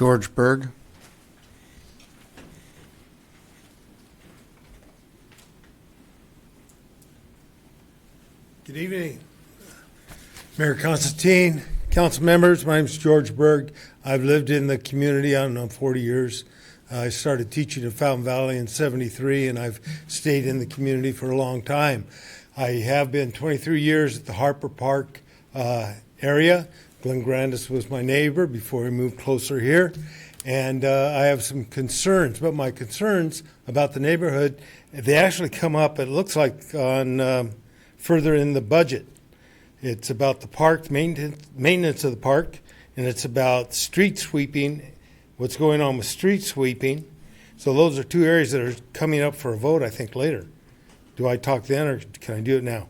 George Berg. Good evening, Mayor Constantine, council members. My name is George Berg. I've lived in the community, 40 years. I started teaching in Fountain Valley in '73, and I've stayed in the community for a long time. I have been 23 years at the Harper Park area. Grandis was my neighbor before he moved closer here. And I have some concerns, but my concerns about the neighborhood, they actually come up, it looks like, on further in the budget. It's about the park, maintenance of the park, and it's about street sweeping, what's going on with street sweeping. So those are two areas that are coming up for a vote, I think, later. Do I talk then, or can I do it now?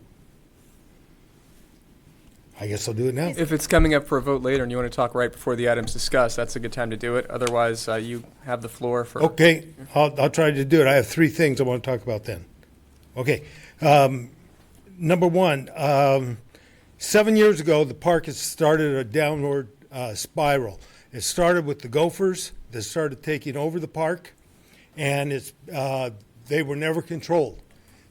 I guess I'll do it now. If it's coming up for a vote later and you want to talk right before the item's discussed, that's a good time to do it. Otherwise, you have the floor for... Okay, I'll try to do it. I have three things I want to talk about then. Okay. Number one, 7 years ago, the park has started a downward spiral. It started with the gophers that started taking over the park, and they were never controlled.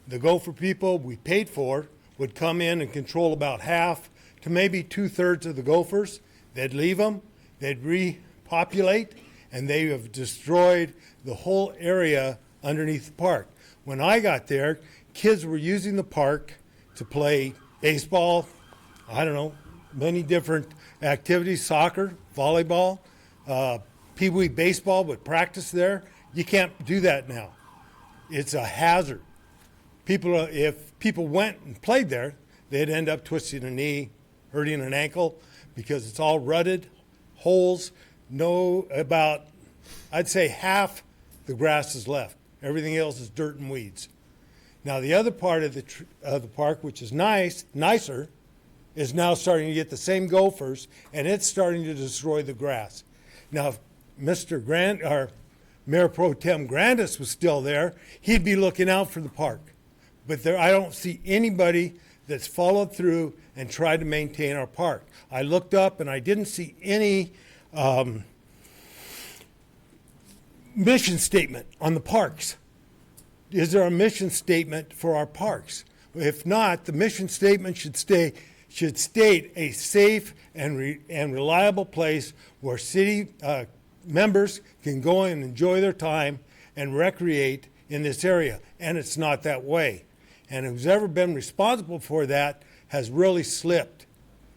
The gopher people we paid for would come in and control about half to maybe 2/3 of the gophers. They'd leave them, they'd repopulate, and they have destroyed the whole area underneath the park. When I got there, kids were using the park to play baseball, I don't know, many different activities, soccer, volleyball, Pee Wee baseball would practice there. You can't do that now. It's a hazard. If people went and played there, they'd end up twisting a knee, hurting an ankle, because it's all rutted, holes, I'd say half the grass is left. Everything else is dirt and weeds. Now the other part of the park, which is nicer, is now starting to get the same gophers, and it's starting to destroy the grass. Now, if Mayor Pro Tem Grandis was still there, he'd be looking out for the park. But I don't see anybody that's followed through and tried to maintain our park. I looked up and I didn't see any mission statement on the parks. Is there a mission statement for our parks? If not, the mission statement should state a safe and reliable place where city members can go and enjoy their time and recreate in this area. And it's not that way. And who's ever been responsible for that has really slipped,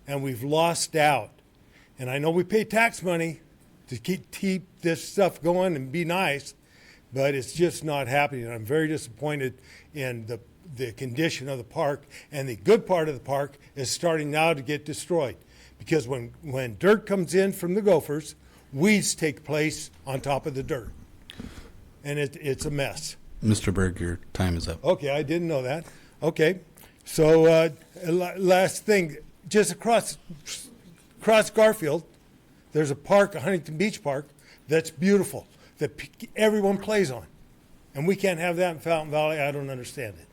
and we've lost out. And I know we pay tax money to keep this stuff going and be nice, but it's just not happening. I'm very disappointed in the condition of the park, and the good part of the park is starting now to get destroyed, because when dirt comes in from the gophers, weeds take place on top of the dirt, and it's a mess. Mr. Berg, your time is up. Okay, I didn't know that. Okay, so last thing, just across Garfield, there's a park, a Huntington Beach Park, that's beautiful, that everyone plays on. And we can't have that in Fountain Valley. I don't understand it.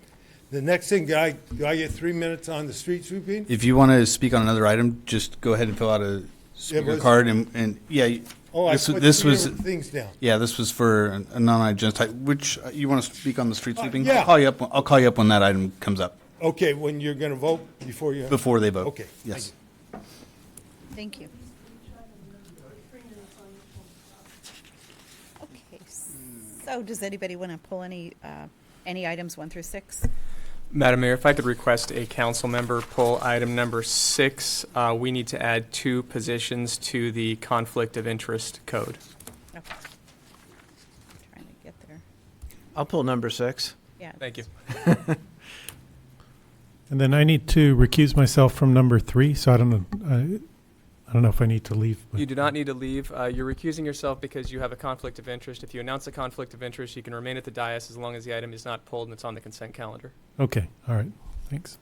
The next thing, do I get 3 minutes on the street sweeping? If you want to speak on another item, just go ahead and fill out a speaker card. And yeah, I put things down. Yeah, this was for a non-agenda type. Which you want to speak on the street sweeping? Yeah. I'll call you up when that item comes up. Okay, when you're going to vote before you. Before they vote. Okay. Yes. Thank you. Okay, so does anybody want to pull any items 1 through 6? Madam Mayor, if I could request a council member pull item number 6. We need to add 2 positions to the conflict of interest code. Okay. I'm trying to get there. I'll pull number 6. Yeah. Thank you. And then I need to recuse myself from number 3, so I don't know if I need to leave. You do not need to leave. You're recusing yourself because you have a conflict of interest. If you announce a conflict of interest, you can remain at the dais as long as the item is not pulled and it's on the consent calendar. Okay, all right, thanks.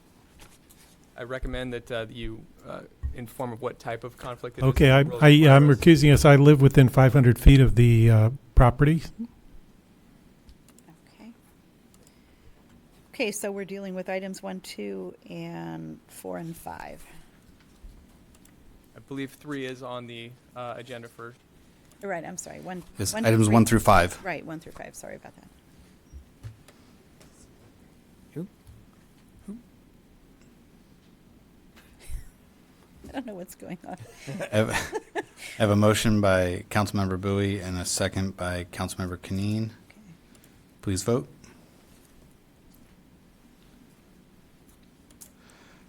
I recommend that you inform of what type of conflict it Okay, is. I'm recusing us. I live within 500 feet of the property. Okay. Okay, so we're dealing with items 1, 2, and 4, and 5. I believe 3 is on the agenda for Right, I'm sorry, It's one, items three- 1 through 5. Right, 1 through 5, sorry about that. Who? I don't know what's going on. I have a motion by Councilmember Bui and a second by Councilmember Cunneen. Please vote.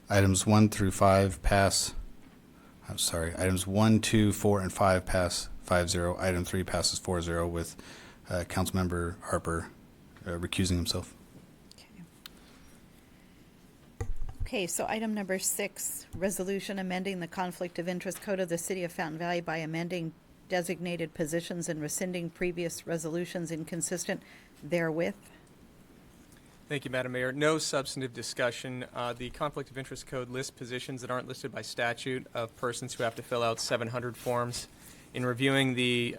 Items 1 through 5 pass. I'm sorry. Items 1, 2, 4, and 5 pass 5-0. Item 3 passes 4-0 with Councilmember Harper recusing himself. Okay, so item number 6, resolution amending the Conflict of Interest Code of the City of Fountain Valley by amending designated positions and rescinding previous resolutions inconsistent therewith. Thank you, Madam Mayor. No substantive discussion. The Conflict of Interest Code lists positions that aren't listed by statute of persons who have to fill out 700 forms. In reviewing the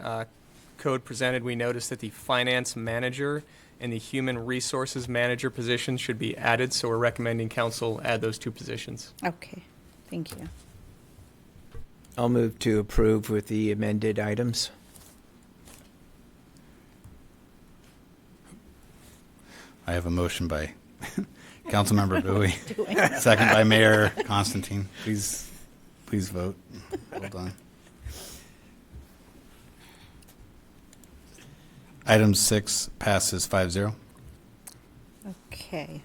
code presented, we noticed that the finance manager and the human resources manager position should be added, so we're recommending council add those 2 positions. Okay, thank you. I'll move to approve with the amended items. I have a motion by Councilmember Bui, second by Mayor Constantine. Please vote. Hold on. Item 6 passes 5-0. Okay.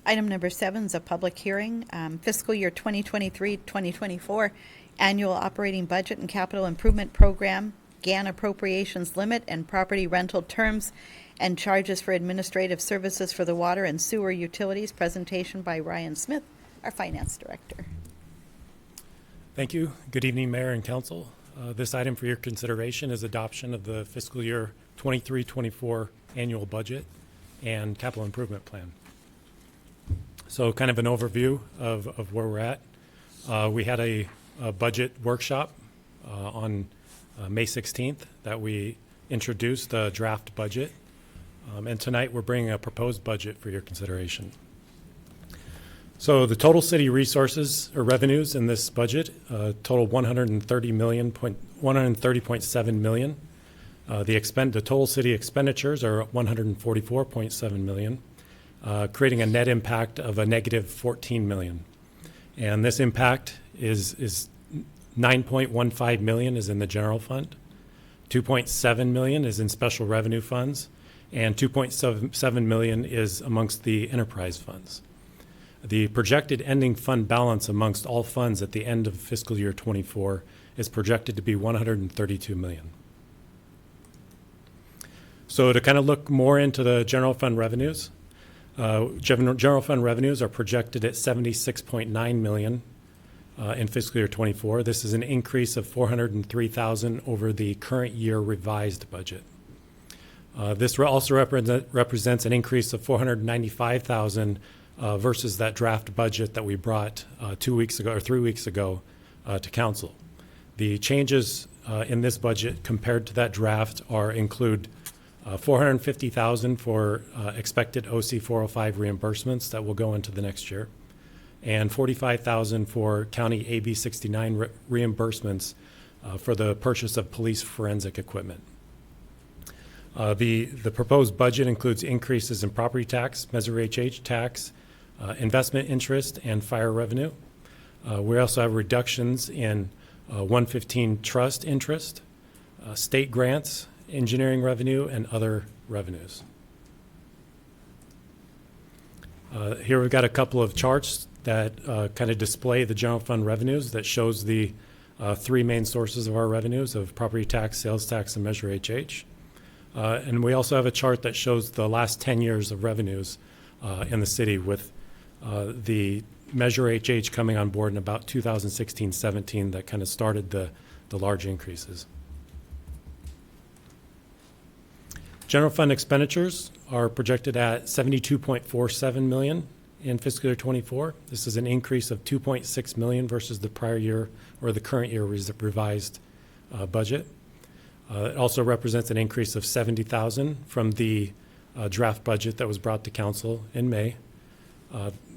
Item number 7 is a public hearing, fiscal year 2023-2024, annual operating budget and capital improvement program, GAN appropriations limit, and property rental terms and charges for administrative services for the water and sewer utilities. Presentation by Ryan Smith, our finance director. Thank you. Good evening, Mayor and Council. This item for your consideration is adoption of the fiscal year 23-24 annual budget and capital improvement plan. So kind of an overview of where we're at. We had a budget workshop on May 16th that we introduced a draft budget. And tonight we're bringing a proposed budget for your consideration. So the total city resources or revenues in this budget total $130.7 million. The total city expenditures are $144.7 million, creating a net impact of a negative $14 million. And this impact is $9.15 million is in the general fund, $2.7 million is in special revenue funds, and $2.7 million is amongst the enterprise funds. The projected ending fund balance amongst all funds at the end of fiscal year 24 is projected to be $132 million. So to kind of look more into the general fund revenues, general fund revenues are projected at $76.9 million in fiscal year 24. This is an increase of $403,000 over the current year revised budget. This also represents an increase of $495,000 versus that draft budget that we brought 2 weeks ago or 3 weeks ago to council. The changes in this budget compared to that draft include $450,000 for expected OC 405 reimbursements that will go into the next year, and $45,000 for county AB 69 reimbursements for the purchase of police forensic equipment. The proposed budget includes increases in property tax, Measure HH tax, investment interest, and fire revenue. We also have reductions in 115 trust interest, state grants, engineering revenue, and other revenues. Here we've got a couple of charts that kind of display the general fund revenues that shows the 3 main sources of our revenues of property tax, sales tax, and Measure HH. And we also have a chart that shows the last 10 years of revenues in the city, with the Measure HH coming on board in about 2016-17 that kind of started the large increases. General fund expenditures are projected at $72.47 million in fiscal year 24. This is an increase of $2.6 million versus the prior year or the current year revised budget. It also represents an increase of $70,000 from the draft budget that was brought to council in May.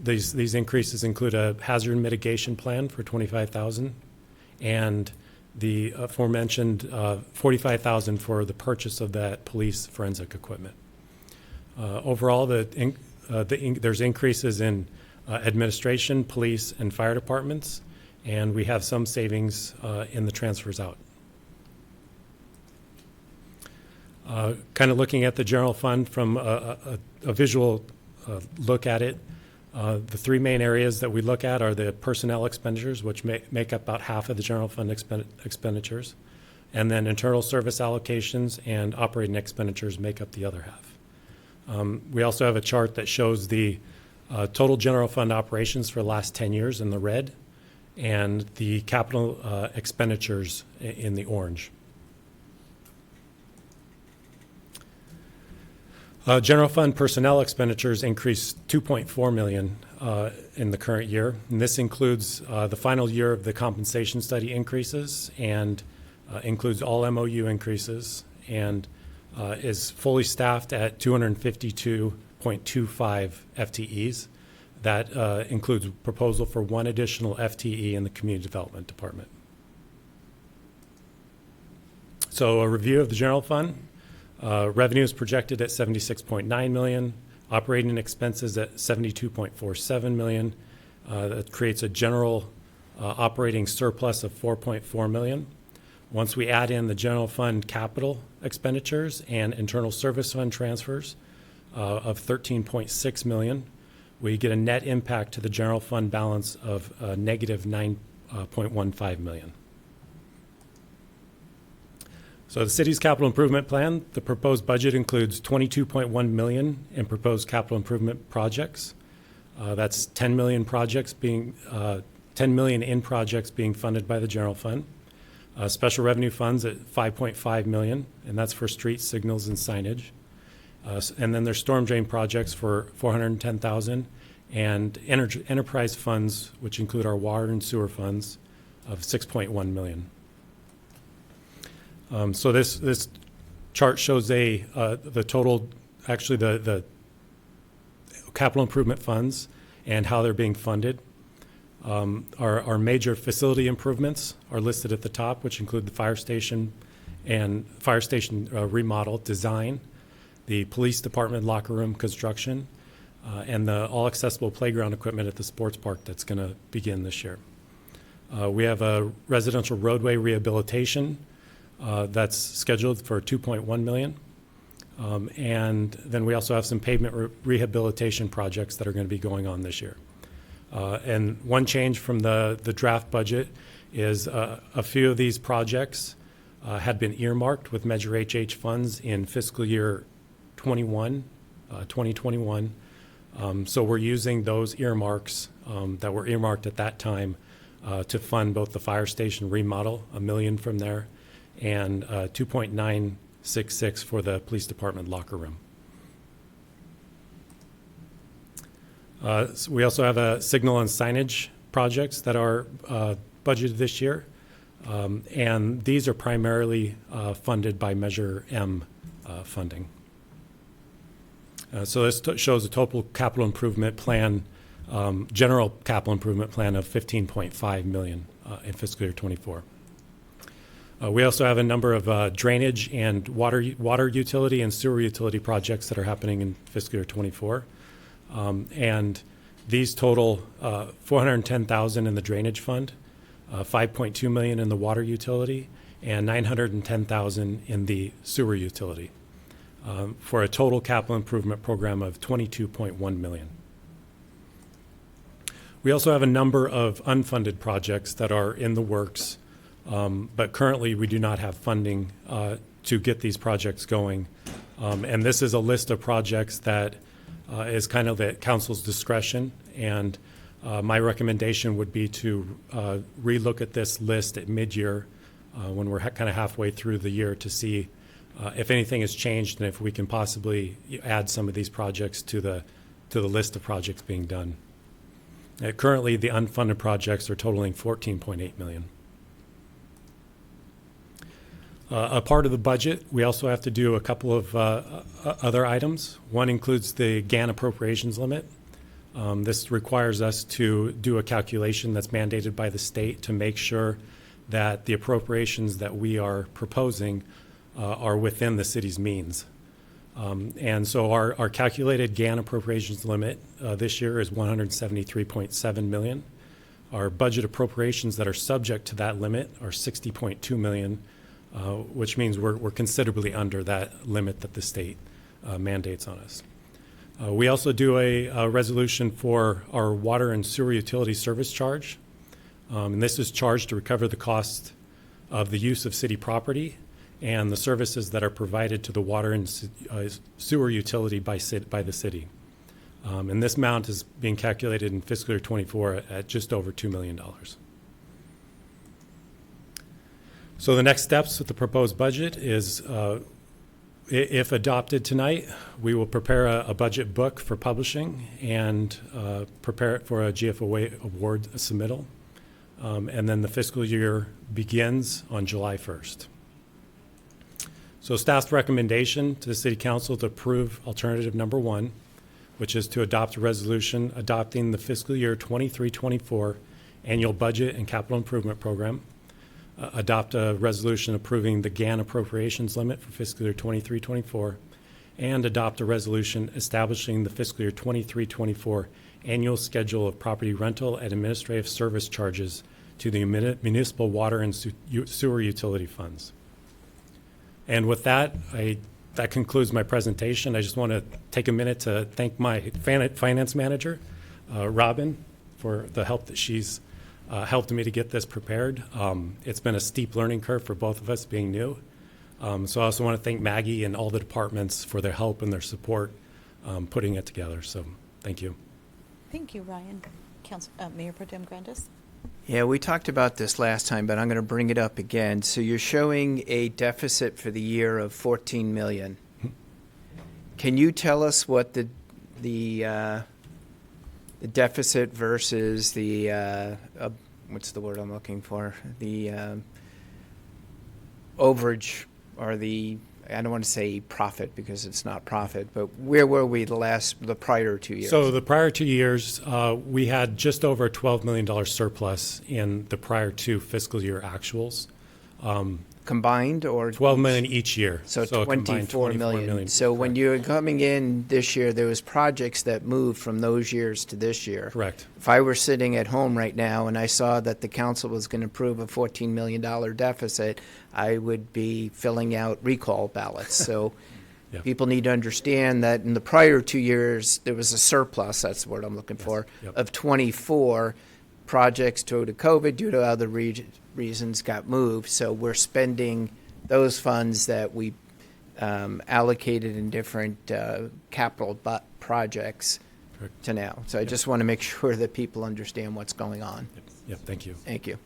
These increases include a hazard mitigation plan for $25,000 and the aforementioned $45,000 for the purchase of that police forensic equipment. Overall, there's increases in administration, police, and fire departments, and we have some savings in the transfers out. Kind of looking at the general fund from a visual look at it, the three main areas that we look at are the personnel expenditures, which make up about half of the general fund expenditures, and then internal service allocations and operating expenditures make up the other half. We also have a chart that shows the total general fund operations for the last 10 years in the red, and the capital expenditures in the orange. General fund personnel expenditures increased $2.4 million in the current year, and this includes the final year of the compensation study increases and includes all MOU increases, and is fully staffed at 252.25 FTEs. That includes proposal for one additional FTE in the Community Development Department. So a review of the general fund. Revenue is projected at $76.9 million, operating expenses at $72.47 million. That creates a general operating surplus of $4.4 million. Once we add in the general fund capital expenditures and internal service fund transfers of $13.6 million, we get a net impact to the general fund balance of negative $9.15 million. So the city's capital improvement plan, the proposed budget includes $22.1 million in proposed capital improvement projects. That's 10 million in projects being funded by the general fund. Special revenue funds at $5.5 million, and that's for streets, signals, and signage. And then there's storm drain projects for $410,000, and enterprise funds, which include our water and sewer funds, of $6.1 million. So this chart shows the total, actually the capital improvement funds and how they're being funded. Our major facility improvements are listed at the top, which include the fire station and fire station remodel design, the police department locker room construction, and the all-accessible playground equipment at the sports park that's going to begin this year. We have a residential roadway rehabilitation that's scheduled for $2.1 million. And then we also have some pavement rehabilitation projects that are going to be going on this year. And one change from the draft budget is a few of these projects had been earmarked with Measure HH funds in fiscal year 2021. So we're using those earmarks that were earmarked at that time to fund both the fire station remodel, $1 million from there, and $2.966 for the police department locker room. So we also have a signal and signage projects that are budgeted this year, and these are primarily funded by Measure M funding. So this shows a total capital improvement plan, general capital improvement plan of $15.5 million in fiscal year 24. We also have a number of drainage and water utility and sewer utility projects that are happening in fiscal year 24. And these total $410,000 in the drainage fund, $5.2 million in the water utility, and $910,000 in the sewer utility, for a total capital improvement program of $22.1 million. We also have a number of unfunded projects that are in the works, but currently we do not have funding to get these projects going. And this is a list of projects that is kind of at council's discretion, and my recommendation would be to relook at this list at mid-year when we're kind of halfway through the year to see if anything has changed and if we can possibly add some of these projects to the list of projects being done. Currently, the unfunded projects are totaling $14.8 million. A part of the budget, we also have to do a couple of other items. One includes the GAN appropriations limit. This requires us to do a calculation that's mandated by the state to make sure that the appropriations that we are proposing are within the city's means. And so our calculated GAN appropriations limit this year is $173.7 million. Our budget appropriations that are subject to that limit are $60.2 million, which means we're considerably under that limit that the state mandates on us. We also do a resolution for our water and sewer utility service charge. And this is charged to recover the cost of the use of city property and the services that are provided to the water and sewer utility by the city. And this amount is being calculated in fiscal year 24 at just over $2 million. So the next steps with the proposed budget is, if adopted tonight, we will prepare a budget book for publishing and prepare it for a GFOA award submittal. And then the fiscal year begins on July 1st. So staff's recommendation to the City Council to approve alternative number 1, which is to adopt a resolution adopting the fiscal year 23-24 annual budget and capital improvement program, adopt a resolution approving the GAN appropriations limit for fiscal year 23-24, and adopt a resolution establishing the fiscal year 23-24 annual schedule of property rental and administrative service charges to the municipal water and sewer utility funds. And with that, that concludes my presentation. I just want to take a minute to thank my finance manager, Robin, for the help that she's helped me to get this prepared. It's been a steep learning curve for both of us being new. So I also want to thank Maggie and all the departments for their help and their support putting it together. So thank you. Thank you, Ryan. Mayor Pro Tem Grandis? Yeah, we talked about this last time, but I'm going to bring it up again. So you're showing a deficit for the year of $14 million. Can you tell us what the deficit versus the what's the word I'm looking for? The overage, or the, I don't want to say profit because it's not profit, but where were we the prior 2 years? So the prior 2 years, we had just over a $12 million surplus in the prior 2 fiscal year actuals. Combined, or? $12 million each year. So a combined $24 million. So Correct. when you were coming in this year, there was projects that moved from those years to this year. Correct. If I were sitting at home right now and I saw that the council was going to approve a $14 million deficit, I would be filling out recall ballots. So Yeah. people need to understand that in the prior 2 years, there was a surplus, that's the word I'm looking for, Yep. of 24 projects due to COVID, due to other reasons got moved. So we're spending those funds that we allocated in different capital projects Correct. to now. So I just want to make sure that people understand what's going on. Yep, thank you. Thank you.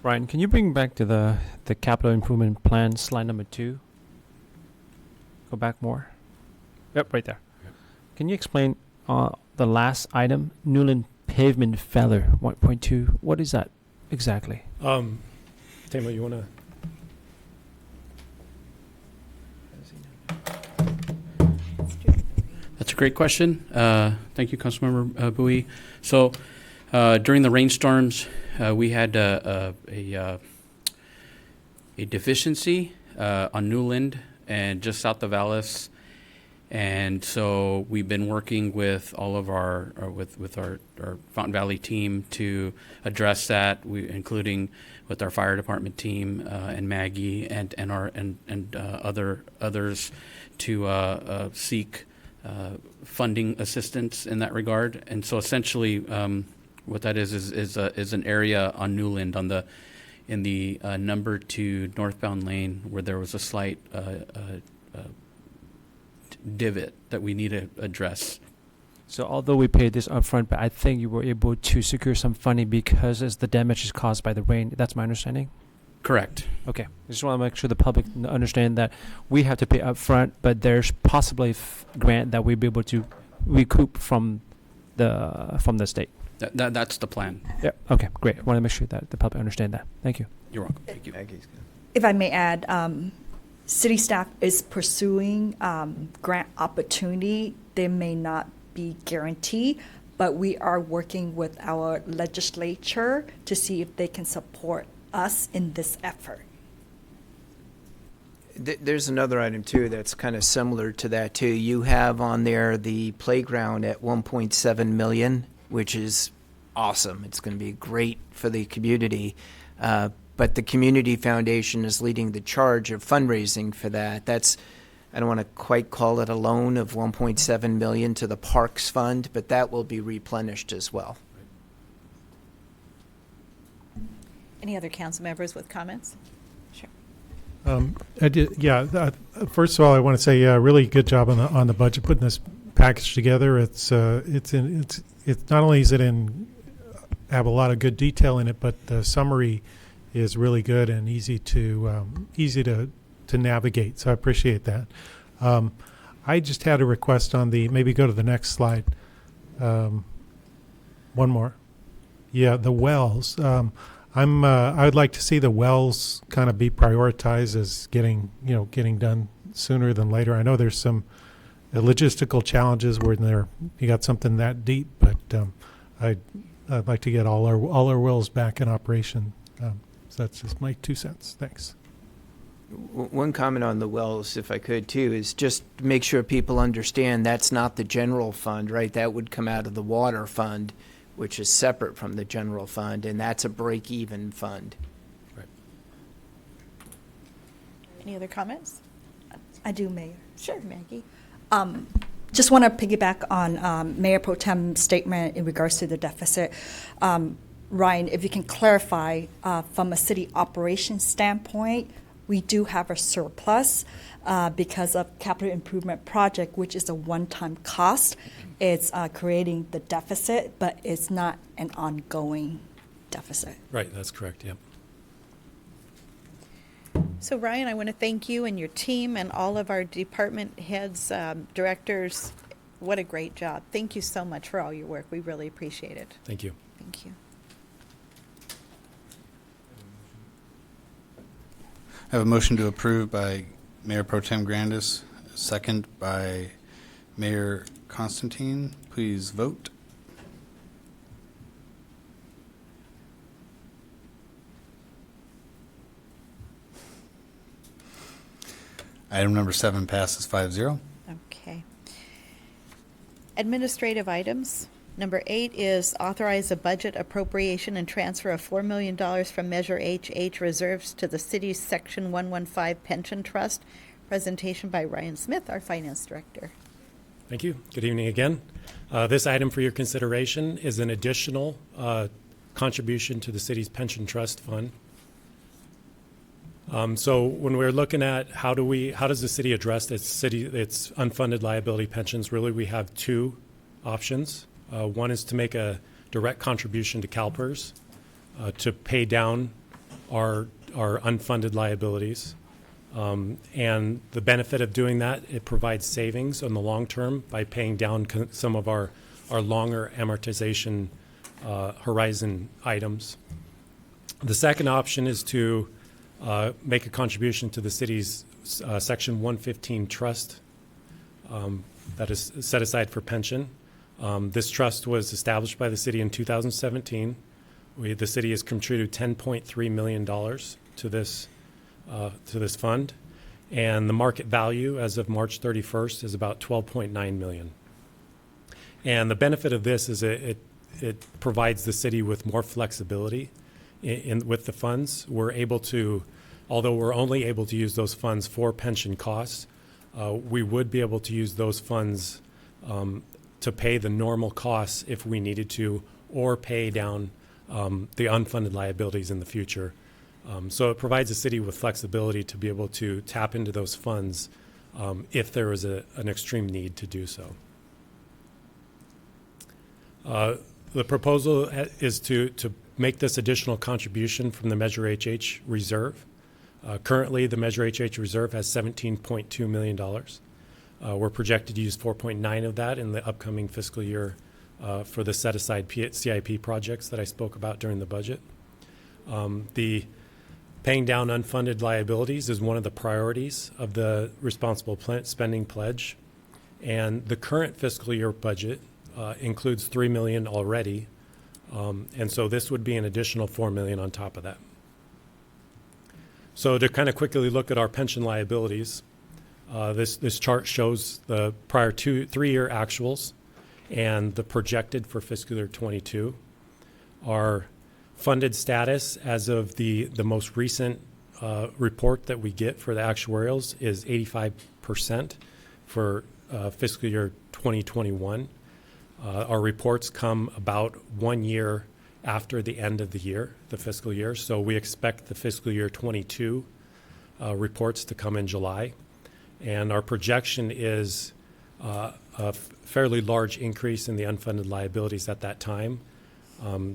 Ryan, can you bring back to the capital improvement plan slide number 2? Go back more. Yep, right there. Yep. Can you explain the last item, Newland pavement failure 1.2? What is that exactly? Tama, you want to? That's a great question. Thank you, Councilmember Bui. So during the rainstorms, we had a deficiency on Newland and just south of Alice, and so we've been working with all of our Fountain Valley team to address that, including with our fire department team and Maggie and others to seek funding assistance in that regard. And so essentially, what that is an area on Newland in the number 2 northbound lane where there was a slight divot that we need to address. So although we paid this upfront, but I think you were able to secure some funding because as the damage is caused by the rain. That's my understanding? Correct. Okay. I just want to make sure the public understand that we have to pay upfront, but there's possibly a grant that we'll be able to recoup from the state. That's the plan. Yeah. Okay, great. I want to make sure that the public understand that. Thank you. You're welcome. Thank you. If I may add, city staff is pursuing grant opportunity. They may not be guaranteed, but we are working with our legislature to see if they can support us in this effort. There's another item too that's kind of similar to that too. You have on there the playground at 1.7 million, which is awesome. It's going to be great for the community. But the Community Foundation is leading the charge of fundraising for that. That's, I don't want to quite call it a loan of 1.7 million to the Parks Fund, but that will be replenished as well. Any other council members with comments? Sure. I did, yeah. First of all, I want to say, really good job on the budget, putting this package together. It's not only is it have a lot of good detail in it, but the summary is really good and easy to navigate. So I appreciate that. I just had a request on maybe go to the next slide. One more. Yeah, the wells. I would like to see the wells kind of be prioritized as getting done sooner than later. I know there's some logistical challenges where you got something that deep, but I'd like to get all our wells back in operation. So that's just my 2 cents. Thanks. One comment on the wells, if I could too, is just make sure people understand that's not the general fund, right? That would come out of the water fund, which is separate from the general fund, and that's a break-even fund. Right. Any other comments? I do, Mayor. Sure, Maggie. Just want to piggyback on Mayor Pro Tem's statement in regards to the deficit. Ryan, if you can clarify, from a city operations standpoint, we do have a surplus because of capital improvement project, which is a one-time cost. It's creating the deficit, but it's not an ongoing deficit. Right, that's correct, yep. So Ryan, I want to thank you and your team and all of our department heads, directors. What a great job. Thank you so much for all your work. We really appreciate it. Thank you. Thank you. I have a motion to approve by Mayor Pro Tem Grandis, second by Mayor Constantine. Please vote. Item number 7 passes 5-0. Okay. Administrative items. Number 8 is authorize a budget appropriation and transfer of $4 million from Measure HH reserves to the city's Section 115 Pension Trust. Presentation by Ryan Smith, our Finance Director. Thank you. Good evening again. This item for your consideration is an additional contribution to the city's pension trust fund. So when we're looking at how does the city address its unfunded liability pensions, really we have 2 options. One is to make a direct contribution to CalPERS to pay down our unfunded liabilities. And the benefit of doing that, it provides savings in the long term by paying down some of our longer amortization horizon items. The second option is to make a contribution to the city's Section 115 trust that is set aside for pension. This trust was established by the city in 2017. The city has contributed $10.3 million to this fund, and the market value as of March 31st is about $12.9 million. And the benefit of this is it provides the city with more flexibility with the funds. We're able to, although we're only able to use those funds for pension costs, we would be able to use those funds to pay the normal costs if we needed to, or pay down the unfunded liabilities in the future. So it provides the city with flexibility to be able to tap into those funds if there is an extreme need to do so. The proposal is to make this additional contribution from the Measure HH reserve. Currently, the Measure HH reserve has $17.2 million. We're projected to use 4.9 of that in the upcoming fiscal year for the set-aside CIP projects that I spoke about during the budget. The paying down unfunded liabilities is one of the priorities of the responsible spending pledge. And the current fiscal year budget includes $3 million already, and so this would be an additional $4 million on top of that. So to kind of quickly look at our pension liabilities, this chart shows the prior 3-year actuals and the projected for fiscal year 22. Our funded status as of the most recent report that we get for the actuarials is 85% for fiscal year 2021. Our reports come about 1 year after the end of the year, the fiscal year. So we expect the fiscal year 22 reports to come in July. And our projection is a fairly large increase in the unfunded liabilities at that time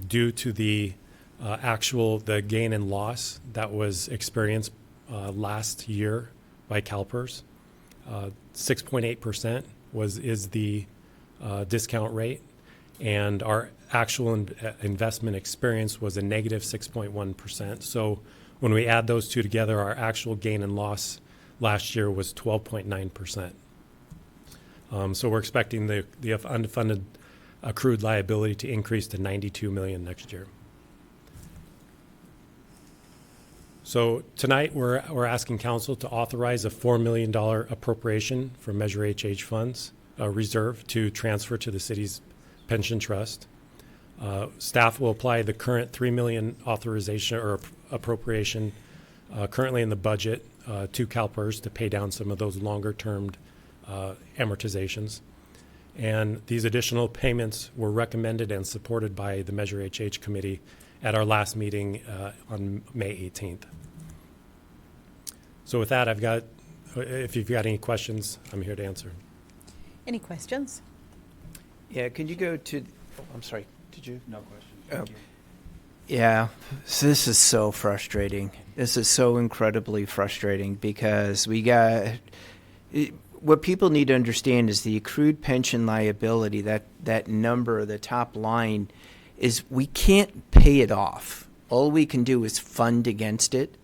due to the the gain and loss that was experienced last year by CalPERS. 6.8% is the discount rate, and our actual investment experience was a negative 6.1%. So when we add those two together, our actual gain and loss last year was 12.9%. So we're expecting the unfunded accrued liability to increase to $92 million next year. So tonight we're asking council to authorize a $4 million appropriation for Measure HH funds reserve to transfer to the city's pension trust. Staff will apply the current $3 million authorization or appropriation currently in the budget to CalPERS to pay down some of those longer-term amortizations. And these additional payments were recommended and supported by the Measure HH committee at our last meeting on May 18th. So with that, if you've got any questions, I'm here to answer. Any questions? Yeah, can you go to, I'm sorry, did you? No questions. Thank you. Yeah, so this is so frustrating. This is so incredibly frustrating because what people need to understand is the accrued pension liability, that number, the top line, is we can't pay it off. All we can do is fund against it.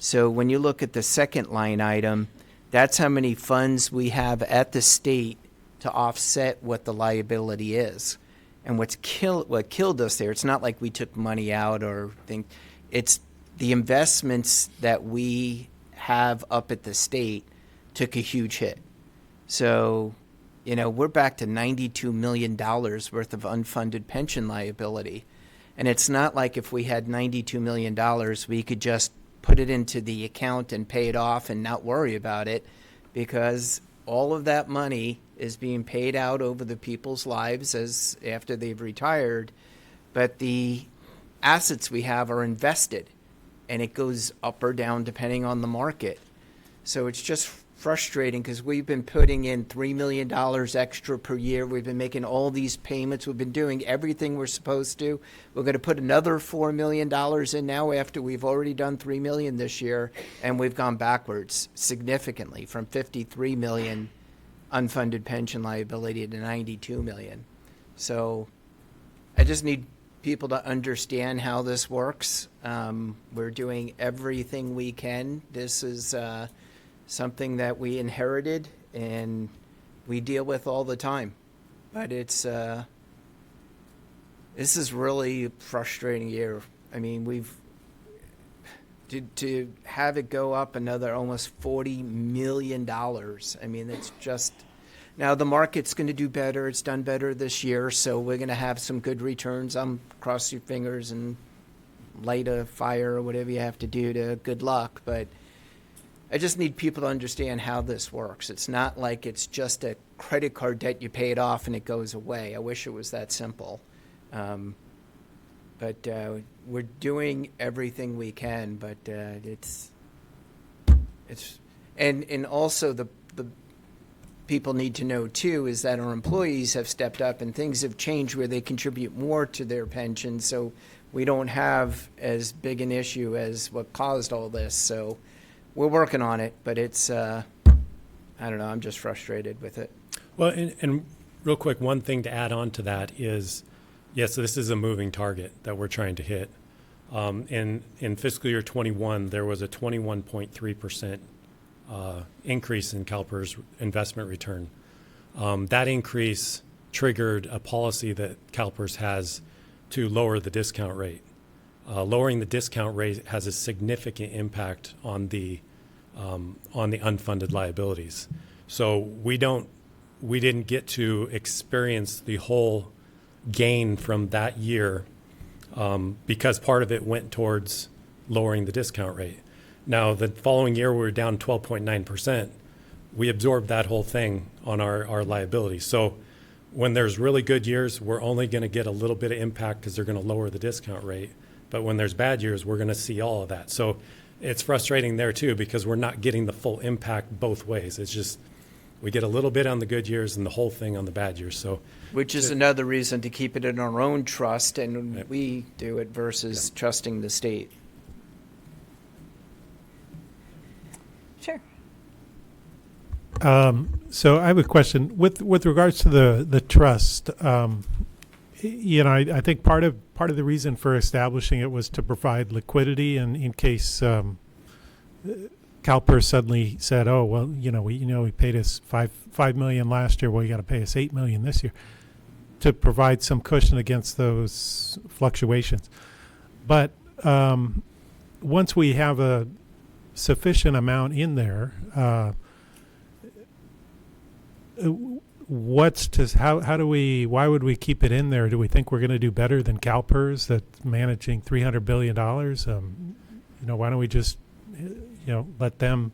So when you look at the second line item, that's how many funds we have at the state to offset what the liability is. And what killed us there, it's not like we took money out or it's the investments that we have up at the state took a huge hit. So, we're back to $92 million worth of unfunded pension liability. And it's not like if we had $92 million, we could just put it into the account and pay it off and not worry about it, because all of that money is being paid out over the people's lives after they've retired. But the assets we have are invested, and it goes up or down depending on the market. So it's just frustrating because we've been putting in $3 million extra per year. We've been making all these payments. We've been doing everything we're supposed to. We're going to put another $4 million in now after we've already done $3 million this year, and we've gone backwards significantly from $53 million unfunded pension liability to $92 million. So I just need people to understand how this works. We're doing everything we can. This is something that we inherited and we deal with all the time. But this is really a frustrating year. I mean, to have it go up another almost $40 million. I mean, it's just, now the market's going to do better. It's done better this year, so we're going to have some good returns. Cross your fingers and light a fire or whatever you have to do to good luck. But I just need people to understand how this works. It's not like it's just a credit card debt, you pay it off and it goes away. I wish it was that simple. But we're doing everything we can, but it's and also the people need to know too is that our employees have stepped up and things have changed where they contribute more to their pension, so we don't have as big an issue as what caused all this. So we're working on it, but it's I don't know, I'm just frustrated with it. Well, and real quick, one thing to add on to that is, yes, this is a moving target that we're trying to hit. In fiscal year 21, there was a 21.3% increase in CalPERS investment return. That increase triggered a policy that CalPERS has to lower the discount rate. Lowering the discount rate has a significant impact on the unfunded liabilities. So we didn't get to experience the whole gain from that year because part of it went towards lowering the discount rate. Now, the following year, we were down 12.9%. We absorbed that whole thing on our liability. So when there's really good years, we're only going to get a little bit of impact because they're going to lower the discount rate. But when there's bad years, we're going to see all of that. So it's frustrating there, too, because we're not getting the full impact both ways. It's just we get a little bit on the good years and the whole thing on the bad years. So, Which is another reason to keep it in our own trust, and Yep. we do it versus trusting the state. Sure. So I have a question with regards to the trust. I think part of the reason for establishing it was to provide liquidity, and in case CalPERS suddenly said, "Oh, well, we paid us $5 million last year. Well, you got to pay us $8 million this year," to provide some cushion against those fluctuations. But once we have a sufficient amount in there, why would we keep it in there? Do we think we're going to do better than CalPERS that's managing $300 billion? Why don't we just let them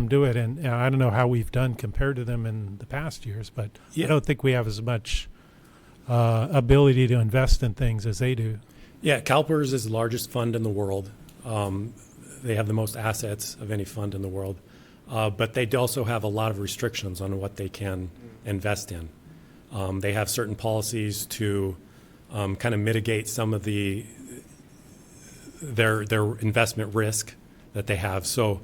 do it? And I don't know how we've done compared to them in the past years, but I don't think we have as much ability to invest in things as they do. yeah, CalPERS is the largest fund in the world. They have the most assets of any fund in the world. But they also have a lot of restrictions on what they can invest in. They have certain policies to kind of mitigate some of their investment risk that they have. So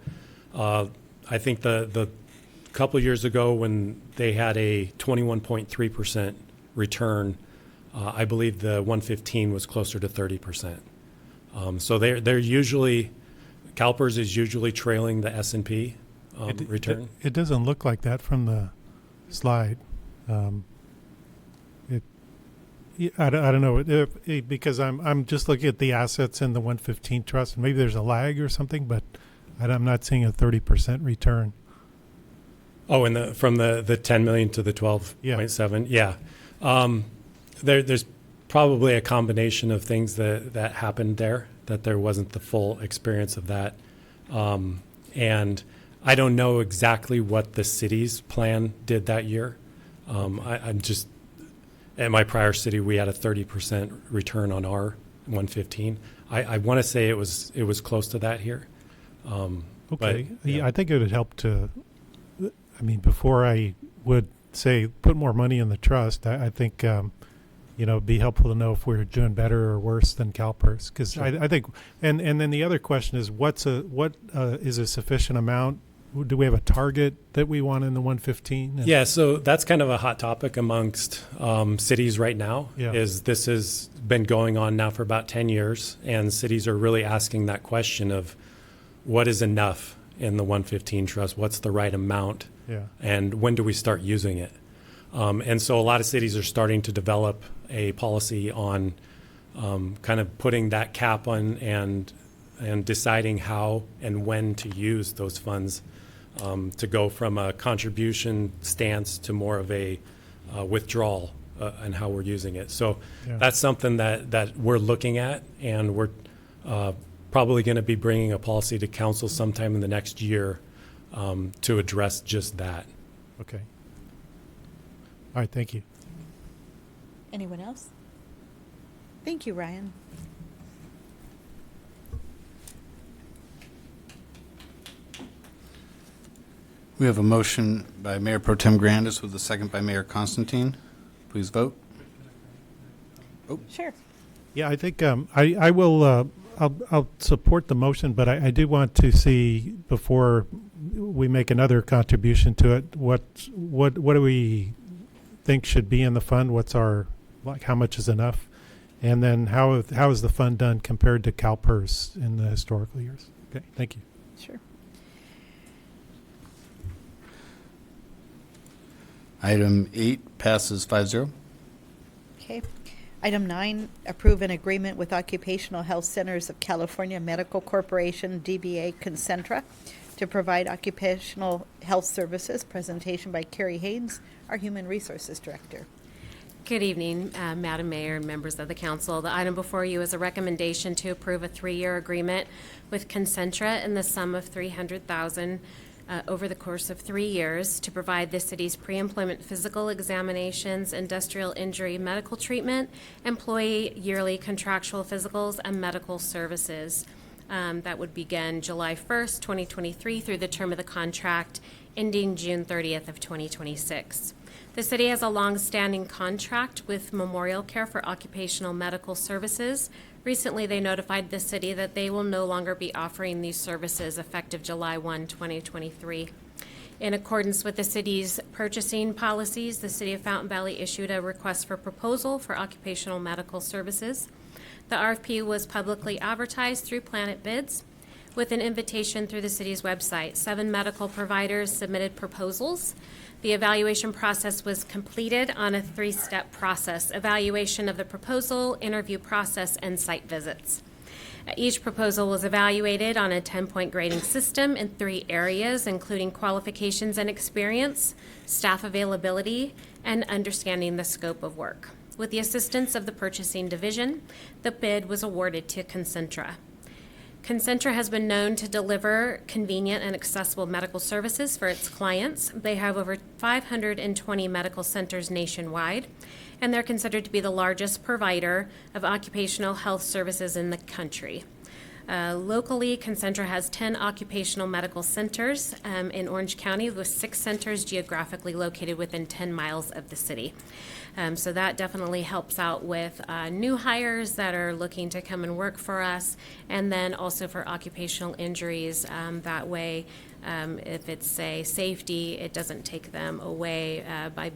I think the couple of years ago when they had a 21.3% return, I believe the 115 was closer to 30%. So they're usually, CalPERS is usually trailing the S&P. Return. It doesn't look like that from the slide. I don't know because I'm just looking at the assets in the 115 trust, and maybe there's a lag or something, but I'm not seeing a 30% return. Oh, and from the 10 million to the 12.7, yeah. There's probably a combination of things that happened there, that there wasn't the full experience of that, and I don't know exactly what the city's plan did that year. I'm just, at my prior city, we had a 30% return on our 115. I want to say it was close to that here. Okay. But, yeah. I think it would help to, before I would say put more money in the trust, I think, it'd be helpful to know if we're doing better or worse than CalPERS. Because Sure. I think, and then the other question is, what is a sufficient amount? Do we have a target that we want in the 115? Yeah, so that's kind of a hot topic amongst cities right now. Yeah. This has been going on now for about 10 years, and cities are really asking that question of what is enough in the 115 trust? What's the right amount? Yeah. And when do we start using it? And so a lot of cities are starting to develop a policy on kind of putting that cap on and deciding how and when to use those funds. To go from a contribution stance to more of a withdrawal and how we're using it. So that's something that we're looking at, and we're probably going to be bringing a policy to council sometime in the next year to address just that. Okay. All right, thank you. Anyone else? Thank you, Ryan. We have a motion by Mayor Pro Tem Grandis with a second by Mayor Constantine. Please vote. Sure. Yeah, I think I will. I'll support the motion, but I do want to see before we make another contribution to it. What do we think should be in the fund? What's our how much is enough, and then how is the fund done compared to CalPERS in the historical years? Okay, thank you. Sure. Item 8 passes 5-0. Item 9, approve an agreement with Occupational Health Centers of California Medical Corporation, DBA Concentra, to provide occupational health services. Presentation by Carrie Haynes, our Human Resources Director. Good evening, Madam Mayor and members of the council. The item before you is a recommendation to approve a 3-year agreement with Concentra in the sum of $300,000 over the course of 3 years to provide the city's pre-employment physical examinations, industrial injury medical treatment, employee yearly contractual physicals, and medical services. That would begin July 1st, 2023 through the term of the contract ending June 30th of 2026. The city has a long-standing contract with Memorial Care for occupational medical services. Recently, they notified the city that they will no longer be offering these services effective July 1, 2023. In accordance with the city's purchasing policies, the City of Fountain Valley issued a request for proposal for occupational medical services. The RFP was publicly advertised through Planet Bids with an invitation through the city's website. 7 medical providers submitted proposals. The evaluation process was completed on a 3-step process: evaluation of the proposal, interview process, and site visits. Each proposal was evaluated on a 10-point grading system in 3 areas, including qualifications and experience, staff availability, and understanding the scope of work. With the assistance of the purchasing division, the bid was awarded to Concentra. Concentra has been known to deliver convenient and accessible medical services for its clients. They have over 520 medical centers nationwide, and they're considered to be the largest provider of occupational health services in the country. Locally, Concentra has 10 occupational medical centers in Orange County, with 6 centers geographically located within 10 miles of the city. So that definitely helps out with new hires that are looking to come and work for us, and then also for occupational injuries. That way, if it's, say, safety, it doesn't take them away by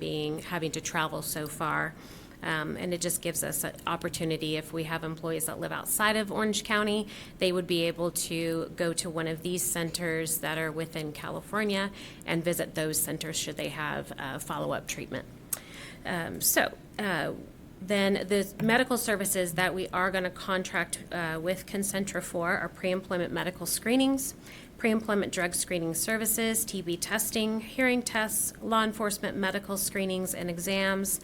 having to travel so far. And it just gives us an opportunity. If we have employees that live outside of Orange County, they would be able to go to one of these centers that are within California and visit those centers should they have follow-up treatment. Then the medical services that we are going to contract with Concentra for are pre-employment medical screenings, pre-employment drug screening services, TB testing, hearing tests, law enforcement medical screenings and exams,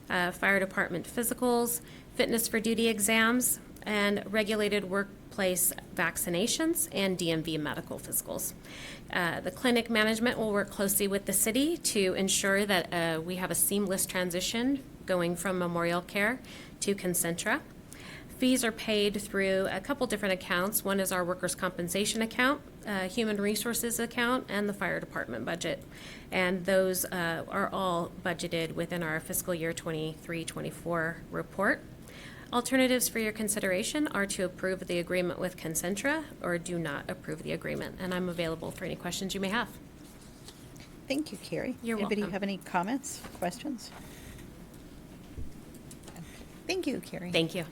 fire department physicals, fitness for duty exams, and regulated workplace vaccinations and DMV medical physicals. The clinic management will work closely with the city to ensure that we have a seamless transition going from Memorial Care to Concentra. Fees are paid through a couple different accounts. One is our workers' compensation account, human resources account, and the fire department budget. And those are all budgeted within our fiscal year 23-24 report. Alternatives for your consideration are to approve the agreement with Concentra or do not approve the agreement. And I'm available for any questions you may have. Thank you, Carrie. You're Anybody welcome. have any comments, questions? Thank you, Carrie. Thank you.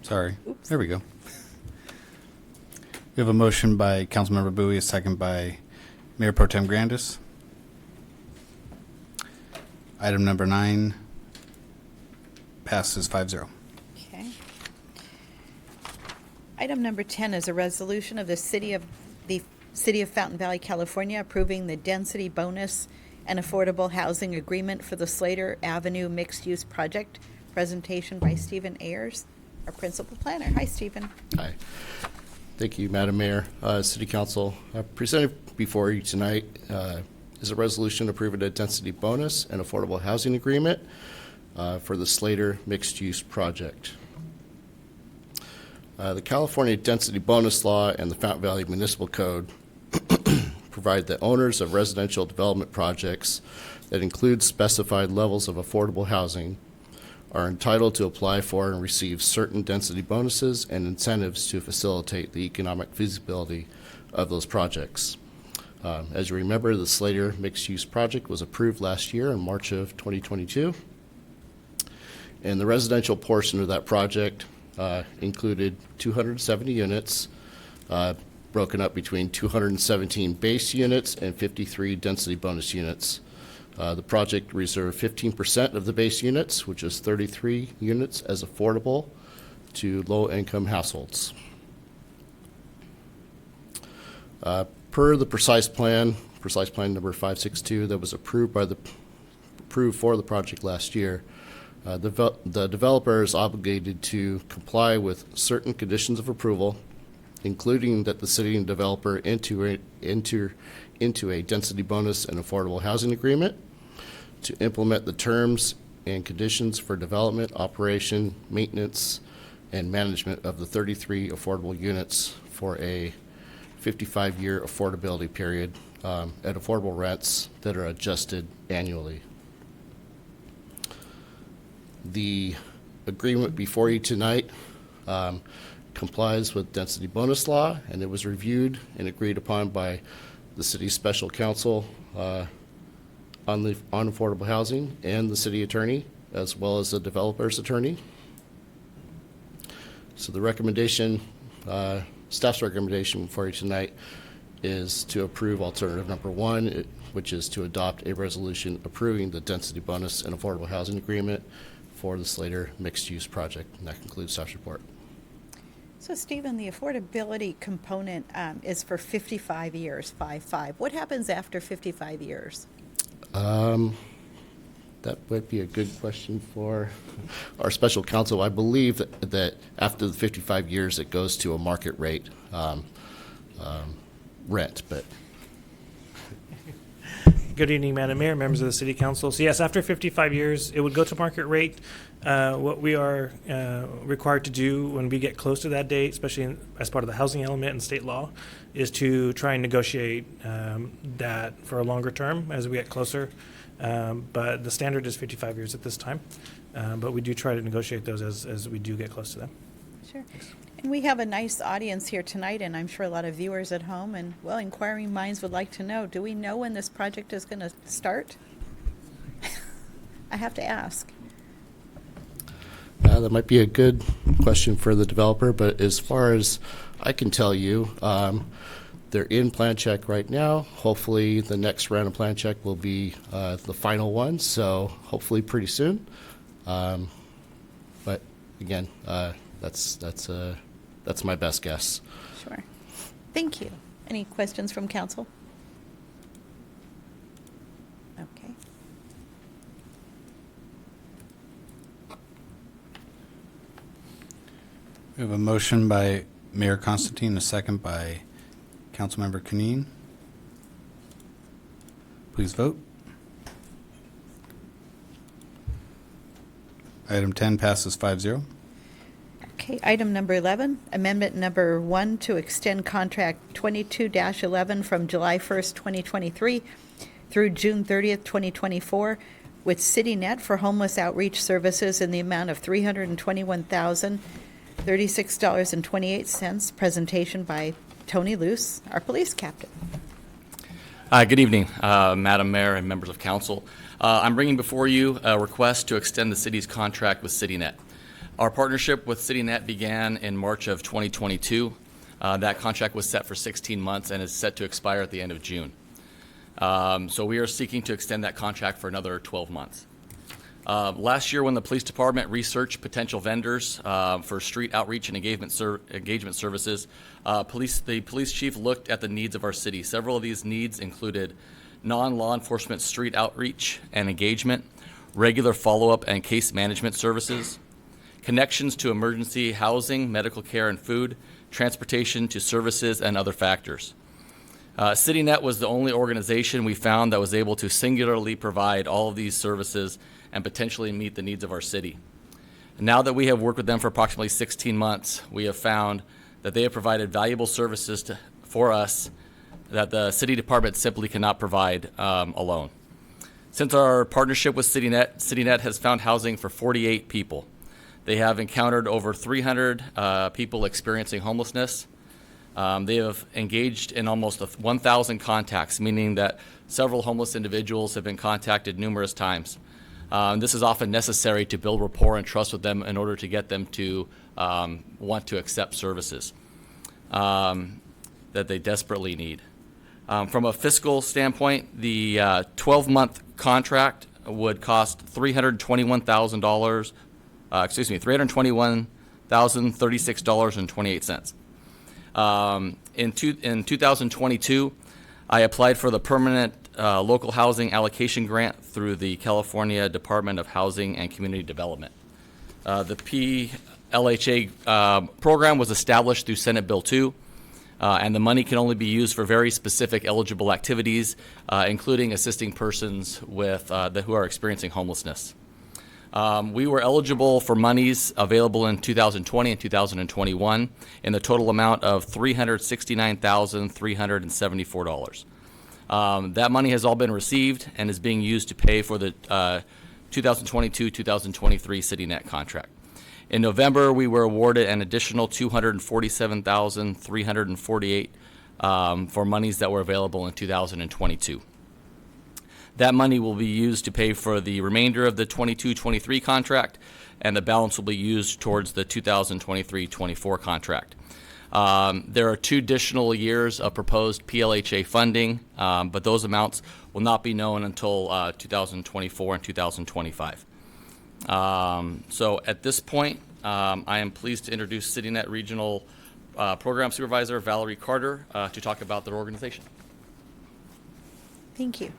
Sorry. There we go. We have a motion by Councilmember Bui, a second by Mayor Pro Tem Grandis. Item number 9 passes 5-0. Okay. Item number 10 is a resolution of the City of Fountain Valley, California, approving the density bonus and affordable housing agreement for the Slater Avenue mixed-use project. Presentation by Stephen Ayers, our principal planner. Hi, Stephen. Hi. Thank you, Madam Mayor. City Council, presented before you tonight is a resolution approving a density bonus and affordable housing agreement for the Slater mixed-use project. The California Density Bonus Law and the Fountain Valley Municipal Code provide that owners of residential development projects that include specified levels of affordable housing are entitled to apply for and receive certain density bonuses and incentives to facilitate the economic feasibility of those projects. As you remember, the Slater mixed-use project was approved last year in March of 2022. And the residential portion of that project included 270 units, broken up between 217 base units and 53 density bonus units. The project reserved 15% of the base units, which is 33 units, as affordable to low-income households. Per the precise plan number 562 that was approved for the project last year, the developer is obligated to comply with certain conditions of approval, including that the city and developer enter into a density bonus and affordable housing agreement to implement the terms and conditions for development, operation, maintenance, and management of the 33 affordable units for a 55-year affordability period at affordable rents that are adjusted annually. The agreement before you tonight complies with density bonus law, and it was reviewed and agreed upon by the city's special counsel on affordable housing and the city attorney, as well as the developer's attorney. So the recommendation, staff's recommendation for you tonight is to approve alternative number 1, which is to adopt a resolution approving the density bonus and affordable housing agreement for the Slater mixed-use project. And that concludes staff's report. So, Stephen, the affordability component is for 55 years, 5-5. What happens after 55 years? That might be a good question for our special counsel. I believe that after the 55 years, it goes to a market rate rent. But Good evening, Madam Mayor, members of the City Council. So yes, after 55 years, it would go to market rate. What we are required to do when we get close to that date, especially as part of the housing element and state law, is to try and negotiate that for a longer term as we get closer. But the standard is 55 years at this time. But we do try to negotiate those as we do get close to them. Sure. And we have a nice audience here tonight, and I'm sure a lot of viewers at home, and, well, inquiring minds would like to know, do we know when this project is going to start? I have to ask. That might be a good question for the developer, but as far as I can tell you, they're in plan check right now. Hopefully the next round of plan check will be the final one, so hopefully pretty soon. But again, that's my best guess. Sure. Thank you. Any questions from council? Okay. We have a motion by Mayor Constantine, a second by Councilmember Cunneen. Please vote. Item 10 passes 5-0. Okay, item number 11, amendment number 1 to extend contract 22-11 from July 1st, 2023 through June 30th, 2024 with CityNet for homeless outreach services in the amount of $321,036.28. Presentation by Tony Luce, our police captain. Good evening, Madam Mayor and members of council. I'm bringing before you a request to extend the city's contract with CityNet. Our partnership with CityNet began in March of 2022. That contract was set for 16 months and is set to expire at the end of June. So we are seeking to extend that contract for another 12 months. Last year, when the police department researched potential vendors for street outreach and engagement services, the police chief looked at the needs of our city. Several of these needs included non-law enforcement street outreach and engagement, regular follow-up and case management services, connections to emergency housing, medical care and food, transportation to services, and other factors. CityNet was the only organization we found that was able to singularly provide all of these services and potentially meet the needs of our city. Now that we have worked with them for approximately 16 months, we have found that they have provided valuable services for us that the city department simply cannot provide alone. Since our partnership with CityNet has found housing for 48 people. They have encountered over 300 people experiencing homelessness. They have engaged in almost 1,000 contacts, meaning that several homeless individuals have been contacted numerous times. This is often necessary to build rapport and trust with them in order to get them to want to accept services that they desperately need. From a fiscal standpoint, the 12-month contract would cost $321,000. $321,036.28. In 2022, I applied for the permanent local housing allocation grant through the California Department of Housing and Community Development. The PLHA program was established through Senate Bill 2, and the money can only be used for very specific eligible activities, including assisting persons with who are experiencing homelessness. We were eligible for monies available in 2020 and 2021 in the total amount of $369,374. That money has all been received and is being used to pay for the 2022-2023 CityNet contract. In November, we were awarded an additional $247,348 for monies that were available in 2022. That money will be used to pay for the remainder of the 22-23 contract, and the balance will be used towards the 2023-24 contract. There are 2 additional years of proposed PLHA funding, but those amounts will not be known until 2024 and 2025. So at this point, I am pleased to introduce CityNet Regional Program Supervisor Valerie Carter to talk about their organization. Thank you.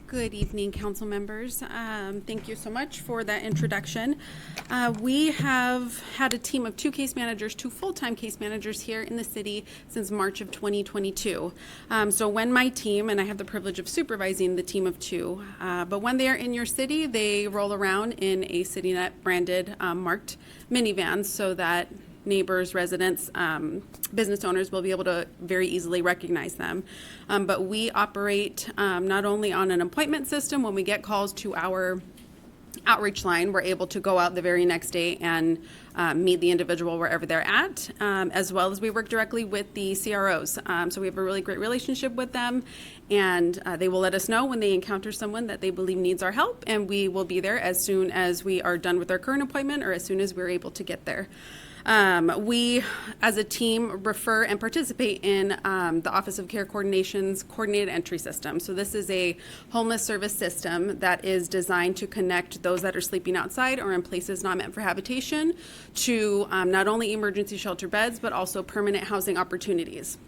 Good evening, council members. Thank you so much for that introduction. We have had a team of 2 case managers, 2 full-time case managers here in the city since March of 2022. So when my team, and I have the privilege of supervising the team of 2, but when they are in your city, they roll around in a CityNet branded marked minivan so that neighbors, residents, business owners will be able to very easily recognize them. But we operate not only on an appointment system. When we get calls to our outreach line, we're able to go out the very next day and meet the individual wherever they're at, as well as we work directly with the CROs. So we have a really great relationship with them, and they will let us know when they encounter someone that they believe needs our help, and we will be there as soon as we are done with our current appointment or as soon as we're able to get there. We, as a team, refer and participate in the Office of Care Coordination's Coordinated Entry System. So this is a homeless service system that is designed to connect those that are sleeping outside or in places not meant for habitation to not only emergency shelter beds, but also permanent housing opportunities.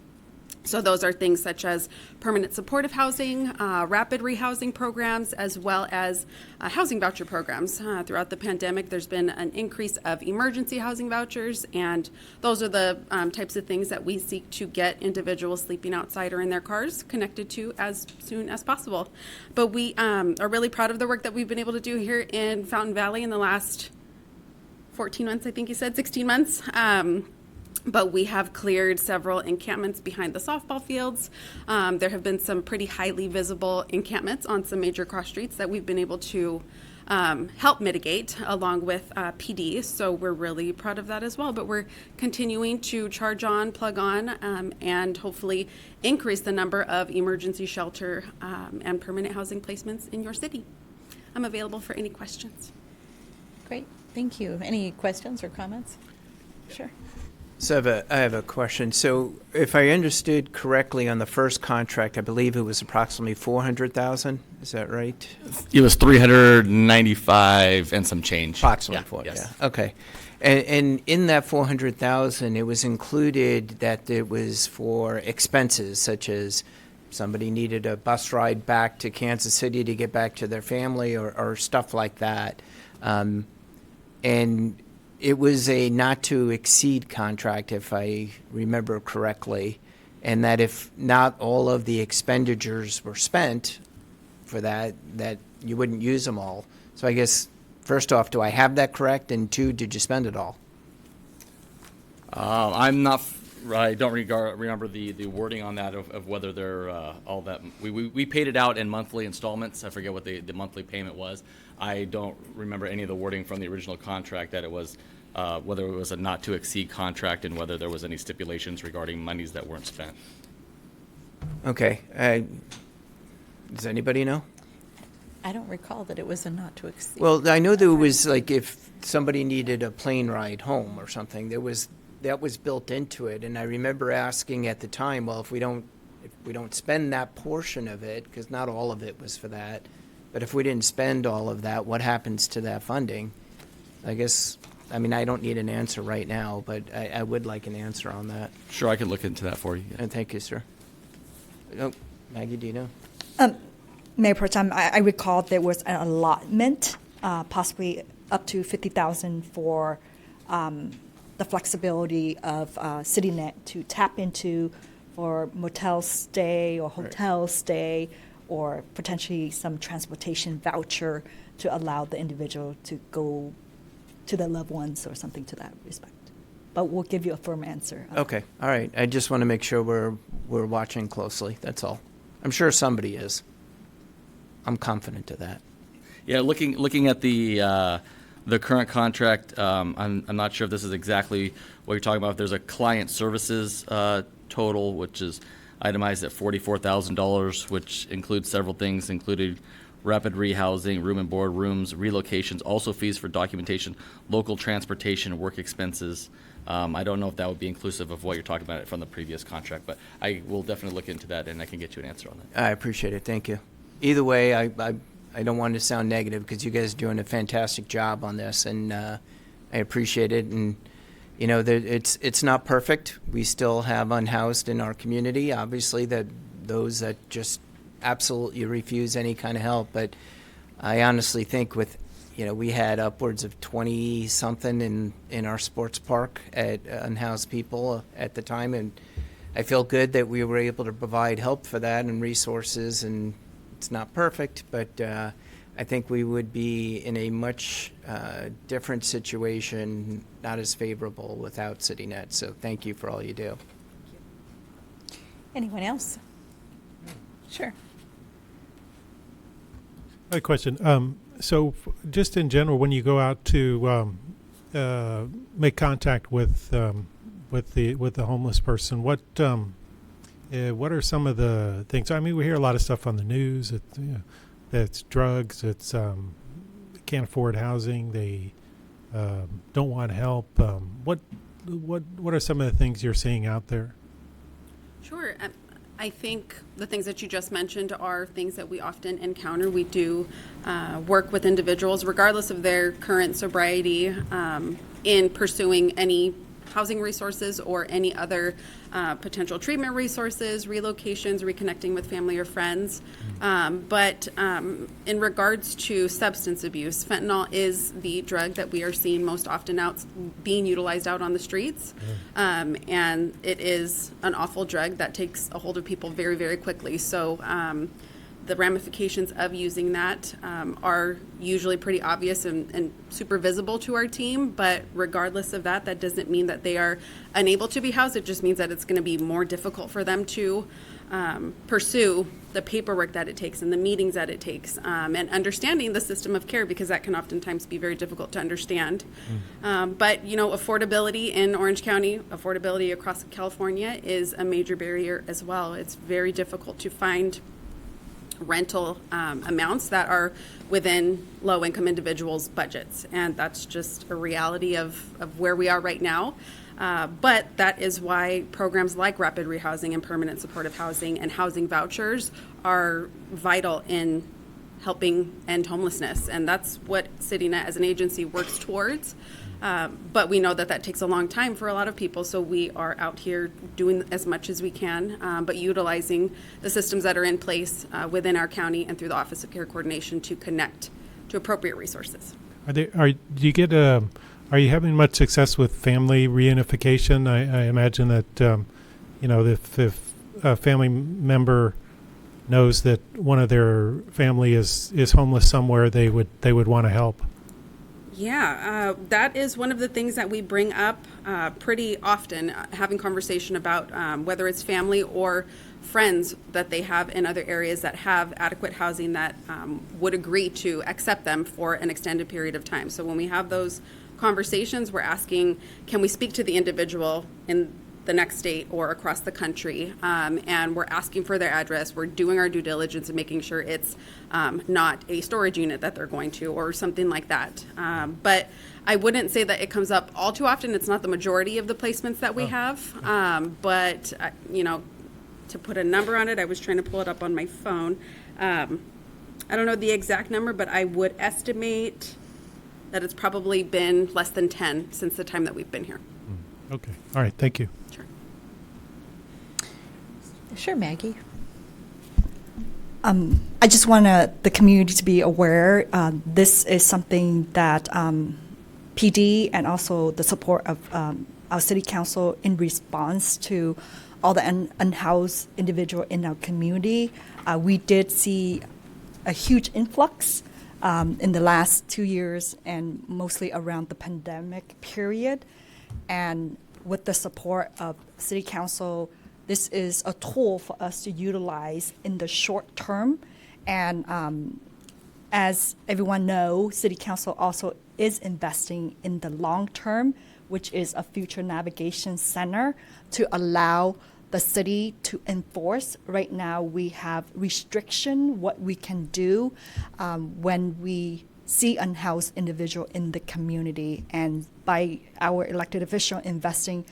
So those are things such as permanent supportive housing, rapid rehousing programs, as well as housing voucher programs. Throughout the pandemic, there's been an increase of emergency housing vouchers, and those are the types of things that we seek to get individuals sleeping outside or in their cars connected to as soon as possible. But we are really proud of the work that we've been able to do here in Fountain Valley in the last 14 months, I think you said, 16 months. But we have cleared several encampments behind the softball fields. There have been some pretty highly visible encampments on some major cross streets that we've been able to help mitigate along with PD. So we're really proud of that as well. But we're continuing to charge on, plug on, and hopefully increase the number of emergency shelter and permanent housing placements in your city. I'm available for any questions. Great. Thank you. Any questions or comments? Sure. So I have a question. So if I understood correctly on the first contract, I believe it was approximately $400,000. Is that right? It was 395 and some change. Approximately Yeah, 4. yes. Yeah. Okay. And in that $400,000, it was included that it was for expenses such as somebody needed a bus ride back to Kansas City to get back to their family or stuff like that. And it was a not-to-exceed contract, if I remember correctly, and that if not all of the expenditures were spent for that you wouldn't use them all. So I guess, first off, do I have that correct? And 2, did you spend it all? I don't remember the wording on that of whether they're all that. We paid it out in monthly installments. I forget what the monthly payment was. I don't remember any of the wording from the original contract that it was whether it was a not-to-exceed contract and whether there was any stipulations regarding monies that weren't spent. Okay. Does anybody know? I don't recall that it was a not to exceed. Well, I know there was, like, if somebody needed a plane ride home or something, that was built into it. And I remember asking at the time, well, if we don't spend that portion of it, because not all of it was for that, but if we didn't spend all of that, what happens to that funding? I guess, I mean, I don't need an answer right now, but I would like an answer on that. Sure, I can look into that for you. And thank you, sir. Oh, Maggie, do you know? Mayor Pro Tem, I recall there was an allotment, possibly up to $50,000 for the flexibility of CityNet to tap into for motel stay or hotel stay, or potentially some transportation voucher to allow the individual to go to their loved ones or something to that respect. But we'll give you a firm answer. Okay, all right. I just want to make sure we're watching closely, that's all. I'm sure somebody is. I'm confident of that. Yeah, looking at the current contract, I'm not sure if this is exactly what you're talking about. If there's a client services total, which is itemized at $44,000, which includes several things, including rapid rehousing, room and board, rooms, relocations, also fees for documentation, local transportation, work expenses. I don't know if that would be inclusive of what you're talking about from the previous contract, but I will definitely look into that, and I can get you an answer on that. I appreciate it, thank you. Either way, I don't want to sound negative, because you guys are doing a fantastic job on this, and I appreciate it. And you know, it's not perfect. We still have unhoused in our community, obviously, those that just absolutely refuse any kind of help. But I honestly think we had upwards of 20-something in our sports park at unhoused people at the time, and I feel good that we were able to provide help for that and resources. And it's not perfect, but I think we would be in a much different situation, not as favorable without CityNet. So thank you for all you do. Anyone else? Sure. I have a question. So just in general, when you go out to make contact with the homeless person, what are some of the things? I mean, we hear a lot of stuff on the news. It's drugs. It's can't afford housing. They don't want help. What are some of the things you're seeing out there? Sure. I think the things that you just mentioned are things that we often encounter. We do work with individuals, regardless of their current sobriety, in pursuing any housing resources or any other potential treatment resources, relocations, reconnecting with family or friends. But in regards to substance abuse, fentanyl is the drug that we are seeing most often being utilized out on the streets. And it is an awful drug that takes a hold of people very, very quickly. So the ramifications of using that are usually pretty obvious and super visible to our team. But regardless of that, that doesn't mean that they are unable to be housed. It just means that it's going to be more difficult for them to pursue the paperwork that it takes and the meetings that it takes, and understanding the system of care, because that can oftentimes be very difficult to understand. But, affordability in Orange County, affordability across California is a major barrier as well. It's very difficult to find rental amounts that are within low-income individuals' budgets, and that's just a reality of where we are right now. But that is why programs like rapid rehousing and permanent supportive housing and housing vouchers are vital in helping end homelessness, and that's what CityNet as an agency works towards. But we know that takes a long time for a lot of people, so we are out here doing as much as we can, but utilizing the systems that are in place within our county and through the Office of Care Coordination to connect to appropriate resources. Are you having much success with family reunification? I imagine that if a family member knows that one of their family is homeless somewhere, they would want to help. Yeah, that is one of the things that we bring up pretty often, having conversation about whether it's family or friends that they have in other areas that have adequate housing that would agree to accept them for an extended period of time. So when we have those conversations, we're asking, can we speak to the individual in the next state or across the country? And we're asking for their address. We're doing our due diligence and making sure it's not a storage unit that they're going to or something like that. But I wouldn't say that it comes up all too often. It's not the majority of the placements that we have. But, you know, to put a number on it, I was trying to pull it up on my phone. I don't know the exact number, but I would estimate that it's probably been less than 10 since the time that we've been here. Okay. All right. Thank you. Sure. Sure, Maggie. I just want the community to be aware. This is something that PD and also the support of our city council in response to all the unhoused individual in our community. We did see a huge influx in the last 2 years and mostly around the pandemic period. And with the support of city council, this is a tool for us to utilize in the short term. And as everyone knows, city council also is investing in the long term, which is a future navigation center to allow the city to enforce. Right now, we have restriction what we can do when we see unhoused individual in the community, and by our elected official investing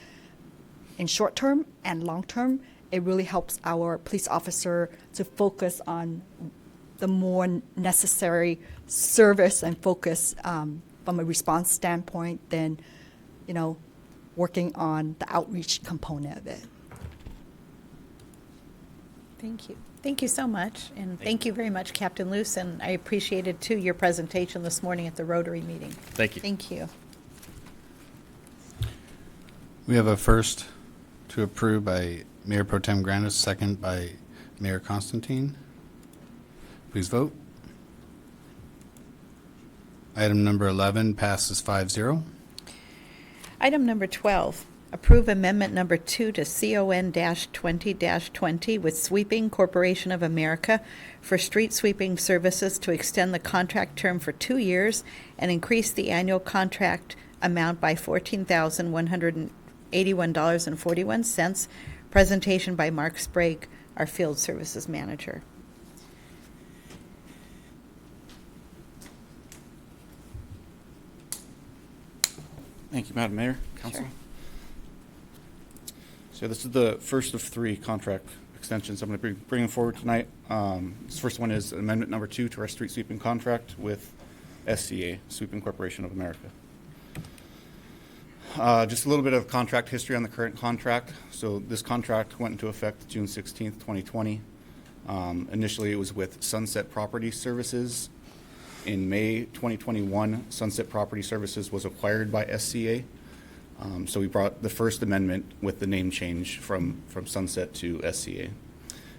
in short term and long term, it really helps our police officer to focus on the more necessary service and focus from a response standpoint than, you know, working on the outreach component of it. Thank you. Thank you so much. And thank you very much, Captain Luce. And I appreciated, too, your presentation this morning at the Rotary meeting. Thank you. Thank you. We have a first to approve by Mayor Pro Tem Grandis, second by Mayor Constantine. Please vote. Item number 11 passes 5-0. Item number 12, approve amendment number 2 to CON-20-20 with Sweeping Corporation of America for street sweeping services to extend the contract term for 2 years and increase the annual contract amount by $14,181.41. Presentation by Mark Sprague, our Field Services Manager. Thank you, Madam Mayor, Council. Sure. So this is the first of 3 contract extensions I'm going to be bringing forward tonight. This first one is amendment number 2 to our street sweeping contract with SCA, Sweeping Corporation of America. Just a little bit of contract history on the current contract. So this contract went into effect June 16th, 2020. Initially, it was with Sunset Property Services. In May 2021, Sunset Property Services was acquired by SCA. So we brought the first amendment with the name change from Sunset to SCA.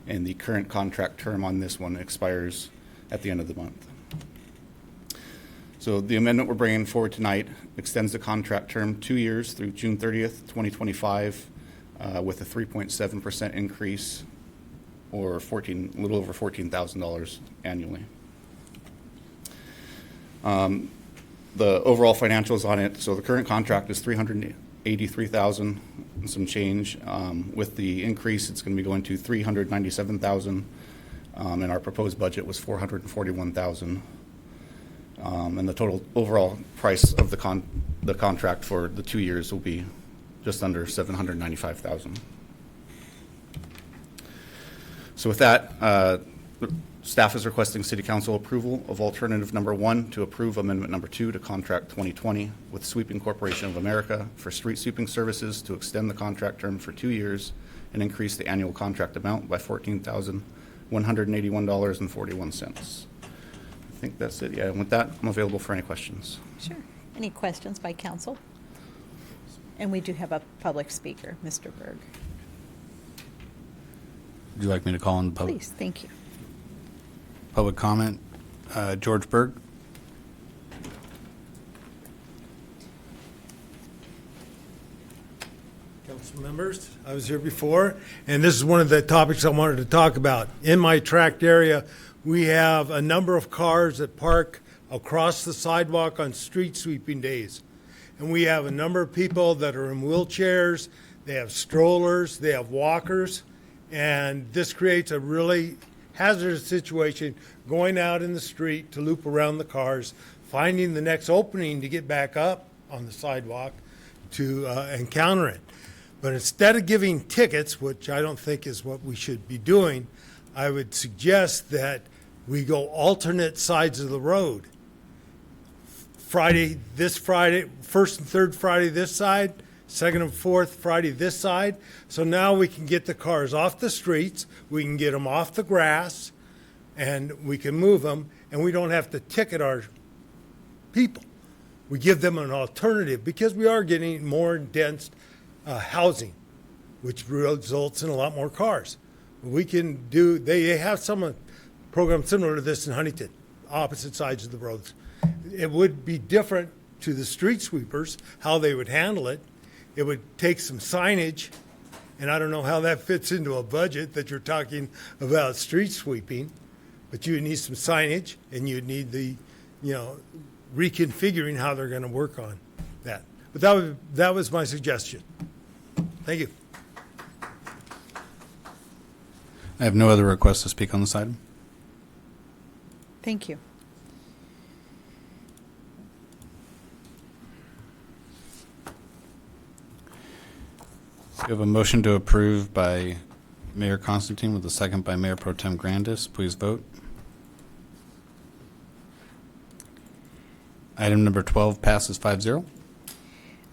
And the current contract term on this one expires at the end of the month. So the amendment we're bringing forward tonight extends the contract term 2 years through June 30th, 2025, with a 3.7% increase, or a little over $14,000 annually. The overall financials on it, so the current contract is $383,000 and some change. With the increase, it's going to be going to $397,000, and our proposed budget was $441,000. And the total overall price of the contract for the 2 years will be just under $795,000. So with that, staff is requesting City Council approval of alternative number 1 to approve amendment number 2 to contract 2020 with Sweeping Corporation of America for street sweeping services to extend the contract term for 2 years and increase the annual contract amount by $14,181.41. I think that's it. Yeah, and with that, I'm available for any questions. Sure. Any questions by council? And we do have a public speaker, Mr. Berg. Would you like me to call in the public? Please, thank you. Public comment. George Berg. Council members, I was here before, and this is one of the topics I wanted to talk about. In my tract area, we have a number of cars that park across the sidewalk on street sweeping days. and we have a number of people that are in wheelchairs, they have strollers, they have walkers, and this creates a really hazardous situation going out in the street to loop around the cars, finding the next opening to get back up on the sidewalk to encounter it. But instead of giving tickets, which I don't think is what we should be doing, I would suggest that we go alternate sides of the road. Friday, first and third Friday this side, second and fourth Friday this side. So now we can get the cars off the streets, we can get them off the grass, and we can move them, and we don't have to ticket our people. We give them an alternative because we are getting more dense housing, which results in a lot more cars. We can do, they have some program similar to this in Huntington, opposite sides of the roads. It would be different to the street sweepers, how they would handle it. It would take some signage, and I don't know how that fits into a budget that you're talking about street sweeping, but you would need some signage, and you'd need the, reconfiguring how they're going to work on that. But that was my suggestion. Thank you. I have no other requests to speak on this item. Thank you. We have a motion to approve by Mayor Constantine with a second by Mayor Pro Tem Grandis. Please vote. Item number 12 passes 5-0.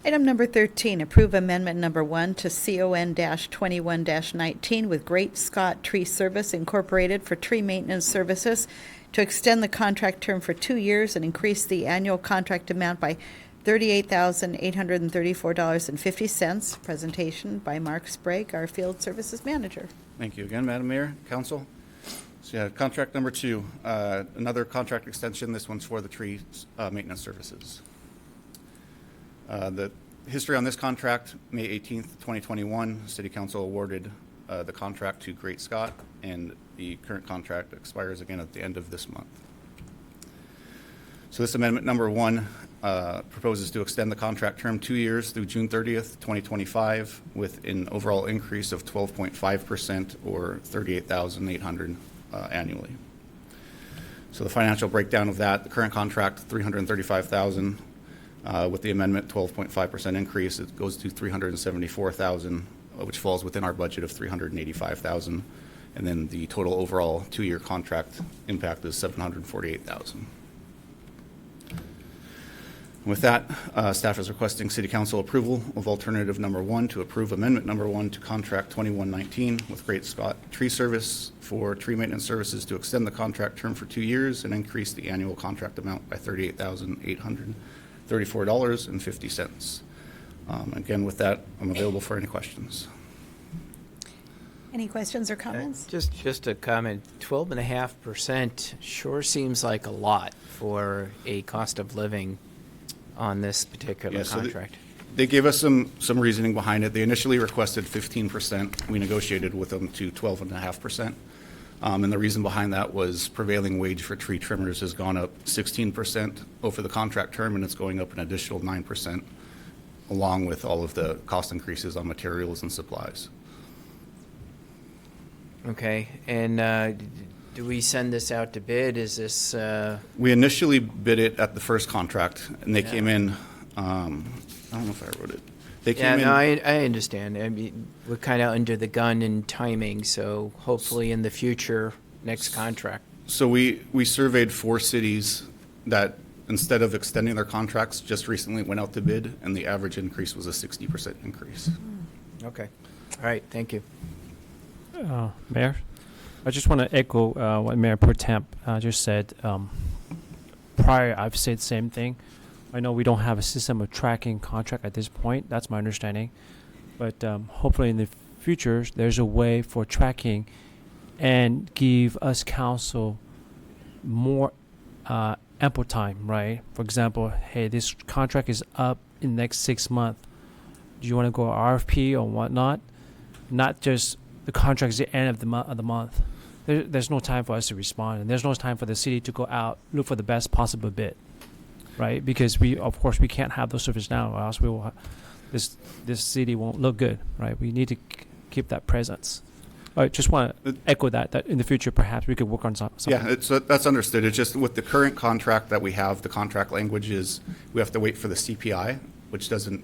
Item number 13, approve amendment number 1 to CON-21-19 with Great Scott Tree Service Incorporated for tree maintenance services to extend the contract term for 2 years and increase the annual contract amount by $38,834.50. Presentation by Mark Sprague, our Field Services Manager. Thank you again, Madam Mayor, Council. So yeah, contract number 2, another contract extension. This one's for the tree maintenance services. The history on this contract, May 18th, 2021, City Council awarded the contract to Great Scott, and the current contract expires again at the end of this month. So this amendment number 1 proposes to extend the contract term 2 years through June 30th, 2025, with an overall increase of 12.5% or $38,800 annually. So the financial breakdown of that, the current contract, $335,000. With the amendment, 12.5% increase, it goes to $374,000, which falls within our budget of $385,000, and then the total overall 2-year contract impact is $748,000. With that, staff is requesting City Council approval of alternative number 1 to approve amendment number 1 to contract 2119 with Great Scott Tree Service for tree maintenance services to extend the contract term for 2 years and increase the annual contract amount by $38,834.50. Again, with that, I'm available for any questions. Any questions or comments? Just a comment. 12.5% sure seems like a lot for a cost of living on this particular contract. They gave us some reasoning behind it. They initially requested 15%. We negotiated with them to 12.5%. And the reason behind that was prevailing wage for tree trimmers has gone up 16% over the contract term, and it's going up an additional 9%, along with all of the cost increases on materials and supplies. Okay, and do we send this out to bid? Is this? We initially bid it at the first contract, and they came in. I don't know if I wrote it. They came in. I understand. I mean, we're kind of under the gun in timing, so hopefully in the future, next contract. So we surveyed 4 cities that, instead of extending their contracts, just recently went out to bid, and the average increase was a 60% increase. Okay. All right. Thank you. Mayor, I just want to echo what Mayor Pro Tem just said. Prior, I've said the same thing. I know we don't have a system of tracking contract at this point. That's my understanding. But hopefully in the future, there's a way for tracking and give us council more ample time, right? For example, hey, this contract is up in the next 6 months. Do you want to go RFP or whatnot? Not just the contract is the end of the month. There's no time for us to respond, and there's no time for the city to go out, look for the best possible bid. right? Because of course, we can't have those services now, or else we will. This city won't look good, right? We need to keep that presence. I just want to echo that in the future, perhaps we could work on something. Yeah, that's understood. It's just with the current contract that we have, the contract language is we have to wait for the CPI, which doesn't,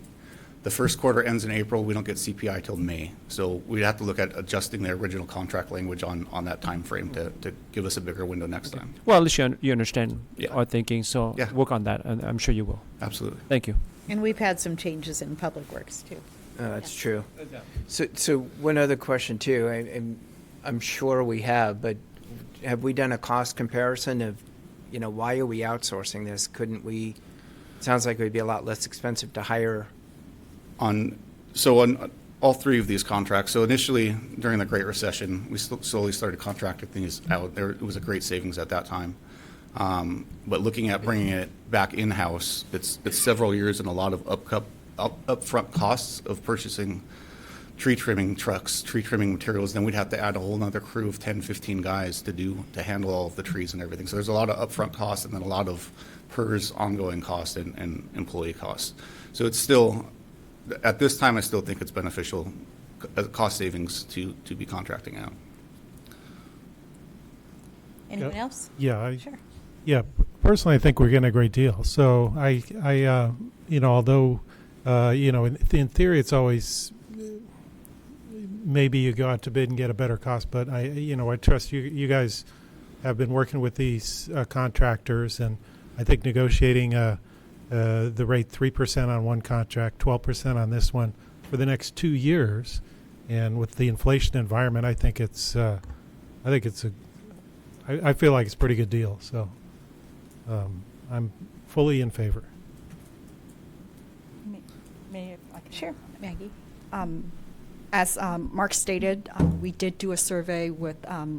the first quarter ends in April, we don't get CPI till May. So we have to look at adjusting the original contract language on that time frame to give us a bigger window next time. Well, at least you understand Yeah. our thinking, so Yeah. work on that, and I'm sure you will. Absolutely. Thank you. And we've had some changes in Public Works, too. That's true. So one other question too, I'm sure we have, but have we done a cost comparison of, why are we outsourcing this? Couldn't we, sounds like it would be a lot less expensive to hire. On all three of these contracts, so initially during the Great Recession, we slowly started contracting things out. It was a great savings at that time. But looking at bringing it back in-house, it's several years and a lot of upfront costs of purchasing tree trimming trucks, tree trimming materials. Then we'd have to add a whole nother crew of 10, 15 guys to handle all of the trees and everything. So there's a lot of upfront costs and then a lot of PERS ongoing costs and employee costs. So it's still, at this time, I still think it's beneficial cost savings to be contracting out. Anyone else? Yeah. Sure. Yeah. Personally, I think we're getting a great deal. So although, in theory, it's always maybe you go out to bid and get a better cost, but I trust you. You guys have been working with these contractors, and I think negotiating the rate 3% on one contract, 12% on this one for the next 2 years, and with the inflation environment, I think it's I feel like it's a pretty good deal. So I'm fully in favor. May I can Sure, Maggie. As Mark stated, we did do a survey with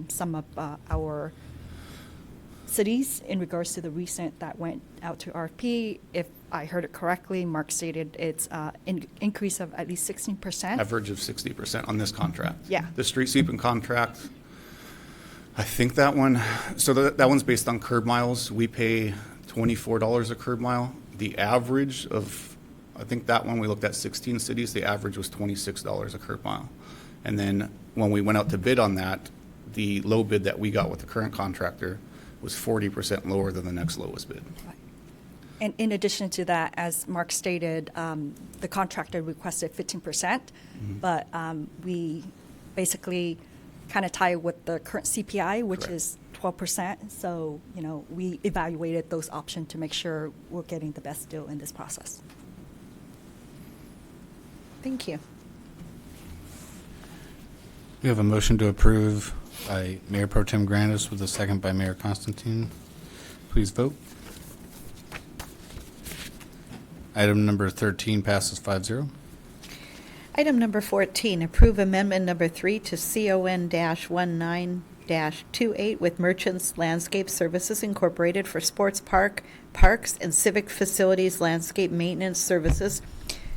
some of our cities in regards to the recent that went out to RFP. If I heard it correctly, Mark stated it's an increase of at least 16%. Average of 60% on this contract. Yeah. The street sweeping contract, I think that one, so that one's based on curb miles. We pay $24 a curb mile. The average of, I think that one we looked at 16 cities, the average was $26 a curb mile. And then when we went out to bid on that, the low bid that we got with the current contractor was 40% lower than the next lowest bid. And in addition to that, as Mark stated, the contractor requested 15%, but we basically kind of tie it with the current CPI, which Correct. is 12%. So, we evaluated those options to make sure we're getting the best deal in this process. Thank you. We have a motion to approve by Mayor Pro Tem Grandis with a second by Mayor Constantine. Please vote. Item number 13 passes 5-0. Item number 14, approve amendment number 3 to CON-19-28 with Merchants Landscape Services Incorporated for Sports Park, Parks, and Civic Facilities Landscape Maintenance Services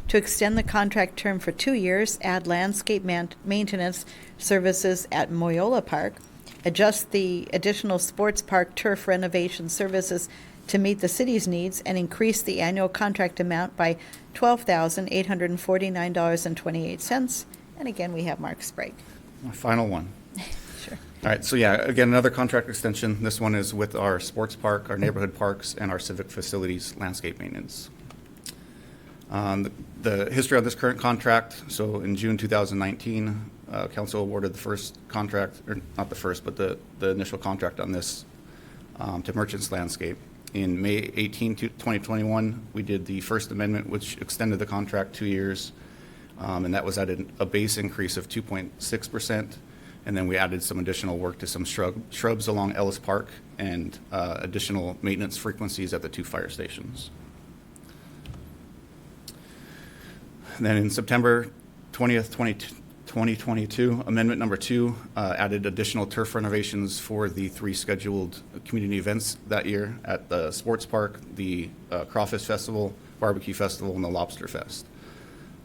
to extend the contract term for 2 years, add landscape maintenance services at Moyola Park, adjust the additional sports park turf renovation services to meet the city's needs, and increase the annual contract amount by $12,849.28. And again, we have Mark Sprague. My final one. Sure. All right, so yeah, again, another contract extension. This one is with our sports park, our neighborhood parks, and our civic facilities landscape maintenance. The history of this current contract, so in June 2019, council awarded the first contract, or not the first, but the initial contract on this to Merchants Landscape. In May 18, 2021, we did the first amendment, which extended the contract 2 years, and that was at a base increase of 2.6%, and then we added some additional work to some shrubs along Ellis Park and additional maintenance frequencies at the 2 fire stations. And then in September 20th, 2022, amendment number 2 added additional turf renovations for the 3 scheduled community events that year at the sports park, the Crawfish Festival, Barbecue Festival, and the Lobster Fest.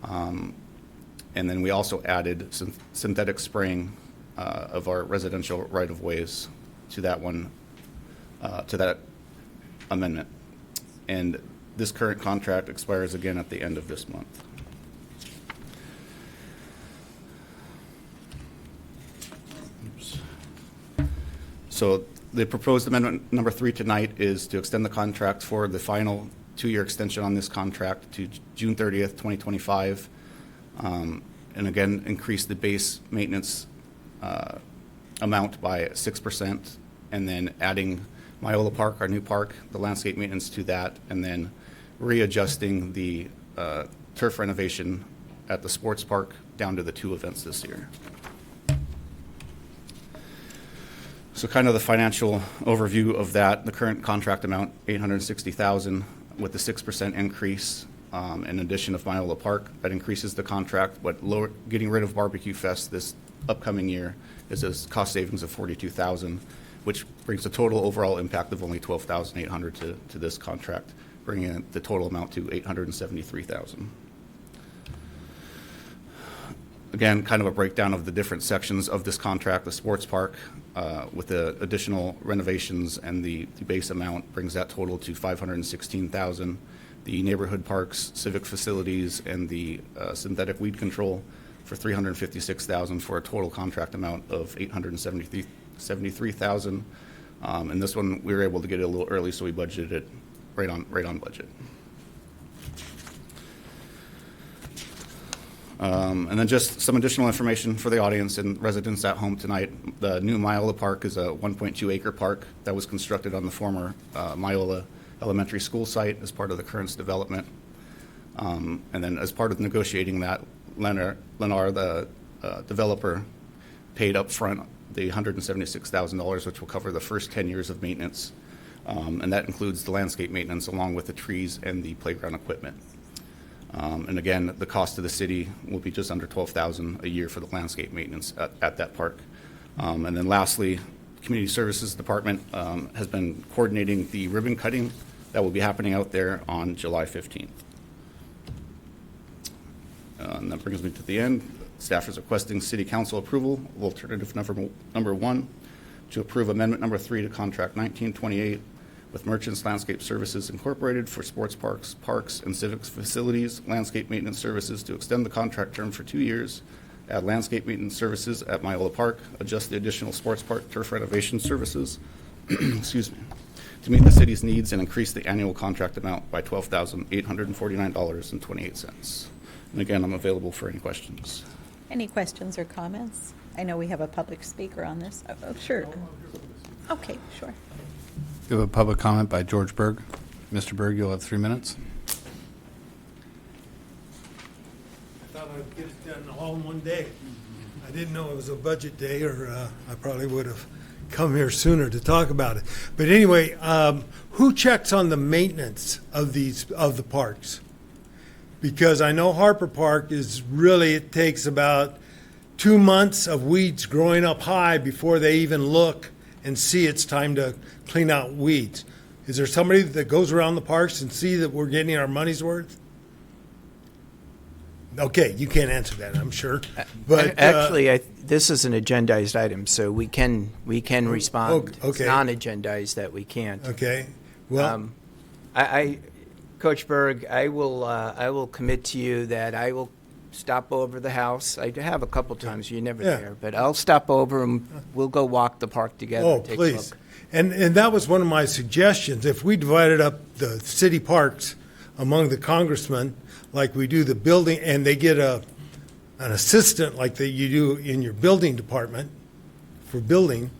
And then we also added synthetic spraying of our residential right-of-ways to that one, to that amendment. and this current contract expires again at the end of this month. Oops. So the proposed amendment number 3 tonight is to extend the contract for the final 2-year extension on this contract to June 30th, 2025. And again, increase the base maintenance amount by 6%, and then adding Myola Park, our new park, the landscape maintenance to that, and then readjusting the turf renovation at the sports park down to the 2 events this year. So kind of the financial overview of that, the current contract amount, $860,000 with the 6% increase. In addition of Myola Park, that increases the contract, but getting rid of Barbecue Fest this upcoming year is a cost savings of $42,000, which brings the total overall impact of only $12,800 to this contract, bringing the total amount to $873,000. Again, kind of a breakdown of the different sections of this contract. The sports park, with the additional renovations and the base amount, brings that total to $516,000. The neighborhood parks, civic facilities, and the synthetic weed control for $356,000 for a total contract amount of $873,000. And this one we were able to get it a little early, so we budgeted it right on budget. And then just some additional information for the audience and residents at home tonight. The new Myola Park is a 1.2 acre park that was constructed on the former Myola Elementary School site as part of the Currents development. And then as part of negotiating that, Lennar, the developer, paid up front the $176,000, which will cover the first 10 years of maintenance. And that includes the landscape maintenance along with the trees and the playground equipment. And again, the cost to the city will be just under $12,000 a year for the landscape maintenance at that park. And then lastly, Community Services Department has been coordinating the ribbon cutting that will be happening out there on July 15th. And that brings me to the end. Staff is requesting City Council approval of alternative number 1 to approve amendment number 3 to contract 1928 with Merchants Landscape Services Incorporated for sports parks, and civic facilities, landscape maintenance services to extend the contract term for 2 years, add landscape maintenance services at Myola Park, adjust the additional sports park turf renovation services, excuse me, to meet the city's needs and increase the annual contract amount by $12,849.28. And again, I'm available for any questions. Any questions or comments? I know we have a public speaker on this. Oh, sure. Okay, sure. We have a public comment by George Berg. Mr. Berg, you'll have 3 minutes. I thought I'd get it done all in one day. I didn't know it was a budget day, or I probably would have come here sooner to talk about it. But anyway, who checks on the maintenance of the parks? Because I know Harper Park is really, it takes about 2 months of weeds growing up high before they even look and see it's time to clean out weeds. Is there somebody that goes around the parks and see that we're getting our money's worth? Okay, you can't answer that, I'm sure. But actually, this is an agendized item, so we can respond. Okay. It's non-agendized that we can't. Okay. Well, Coach Berg, I will commit to you that I will stop over the house. I have a couple times. You're never there, but I'll stop over and we'll go walk the park together. Oh, and take please. A look. And that was one of my suggestions. If we divided up the city parks among the congressmen, like we do the building, and they get an assistant like that you do in your building department for building,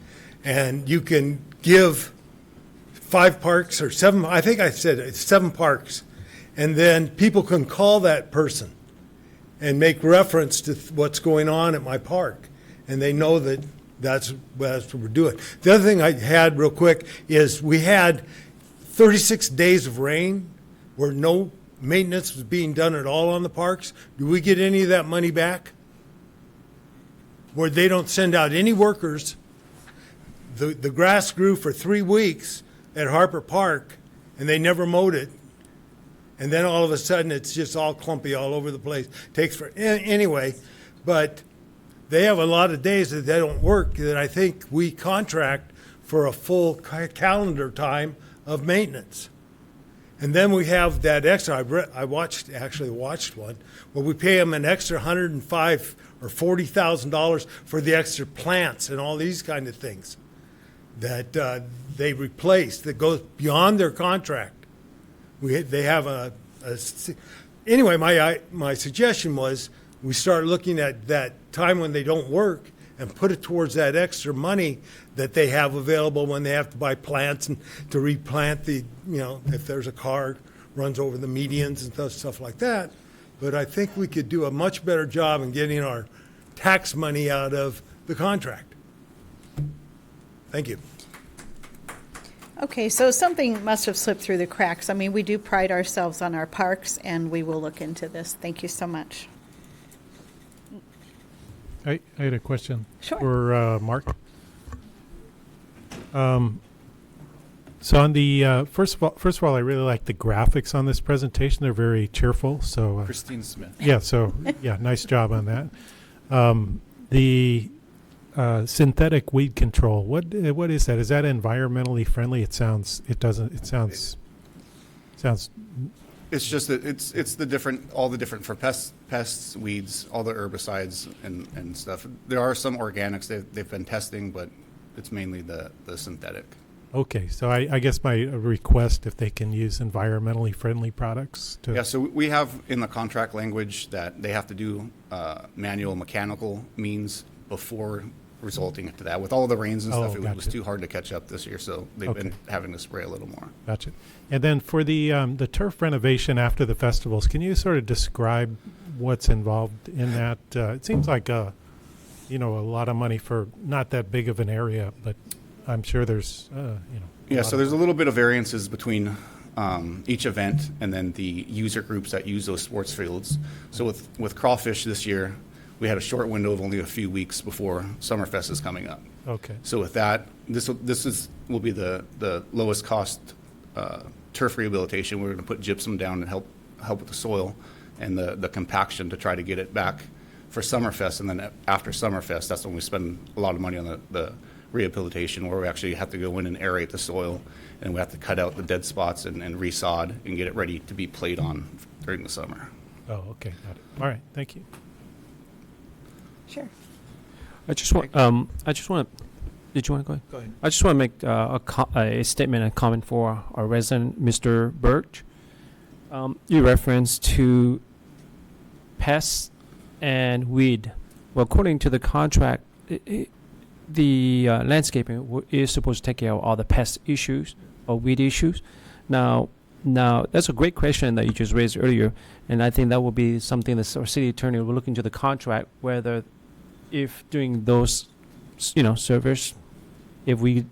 and you can give 5 parks or 7, I think I said it's 7 parks, and then people can call that person and make reference to what's going on at my park, and they know that that's what we're doing. The other thing I had real quick is we had 36 days of rain where no maintenance was being done at all on the parks. Do we get any of that money back? Where they don't send out any workers. The grass grew for 3 weeks at Harper Park, and they never mowed it. And then all of a sudden, it's just all clumpy all over the place. Anyway, but they have a lot of days that they don't work that I think we contract for a full calendar time of maintenance. And then we have that extra. I actually watched one where we pay them an extra $105,000 or $40,000 for the extra plants and all these kind of things that they replace that goes beyond their contract. They have anyway. My suggestion was we start looking at that time when they don't work and put it towards that extra money that they have available when they have to buy plants and to replant if there's a car runs over the medians and stuff like that. But I think we could do a much better job in getting our tax money out of the contract. Thank you. Okay, so something must have slipped through the cracks. I mean, we do pride ourselves on our parks, and we will look into this. Thank you so much. I had a question Sure. for Mark. So on the first of all, I really like the graphics on this presentation. They're very cheerful. So Christine Smith. yeah. So yeah, nice job on that. The synthetic weed control. What is that? Is that environmentally friendly? It sounds. It's just that it's all the different for pests, weeds, all the herbicides and stuff. There are some organics they've been testing, but it's mainly the synthetic. Okay, so I guess my request, if they can use environmentally friendly products. Yeah, so we have in the contract language that they have to do manual mechanical means before resulting into that. With all the rains and stuff, it was too hard to catch up this year, so they've been having to spray a little more. Gotcha. And then for the turf renovation after the festivals, can you sort of describe what's involved in that? It seems like a lot of money for not that big of an area, but I'm sure there's Yeah, so there's a little bit of variances between each event and then the user groups that use those sports fields. So with crawfish this year, we had a short window of only a few weeks before Summerfest is coming up. Okay. So with that, this will be the lowest cost turf rehabilitation. We're going to put gypsum down and help with the soil and the compaction to try to get it back for Summerfest. And then after Summerfest, that's when we spend a lot of money on the rehabilitation, where we actually have to go in and aerate the soil, and we have to cut out the dead spots and resod and get it ready to be played on during the summer. Oh, okay. Got it. All right. Thank you. Sure. I just want. Did you want to go ahead? Go ahead. I just want to make a statement, a comment for our resident, Mr. Berg. You referenced to pests and weed. Well, according to the contract, the landscaping is supposed to take care of all the pest issues or weed issues. Now, that's a great question that you just raised earlier, and I think that will be something that our city attorney will look into the contract, whether if doing those, service, if we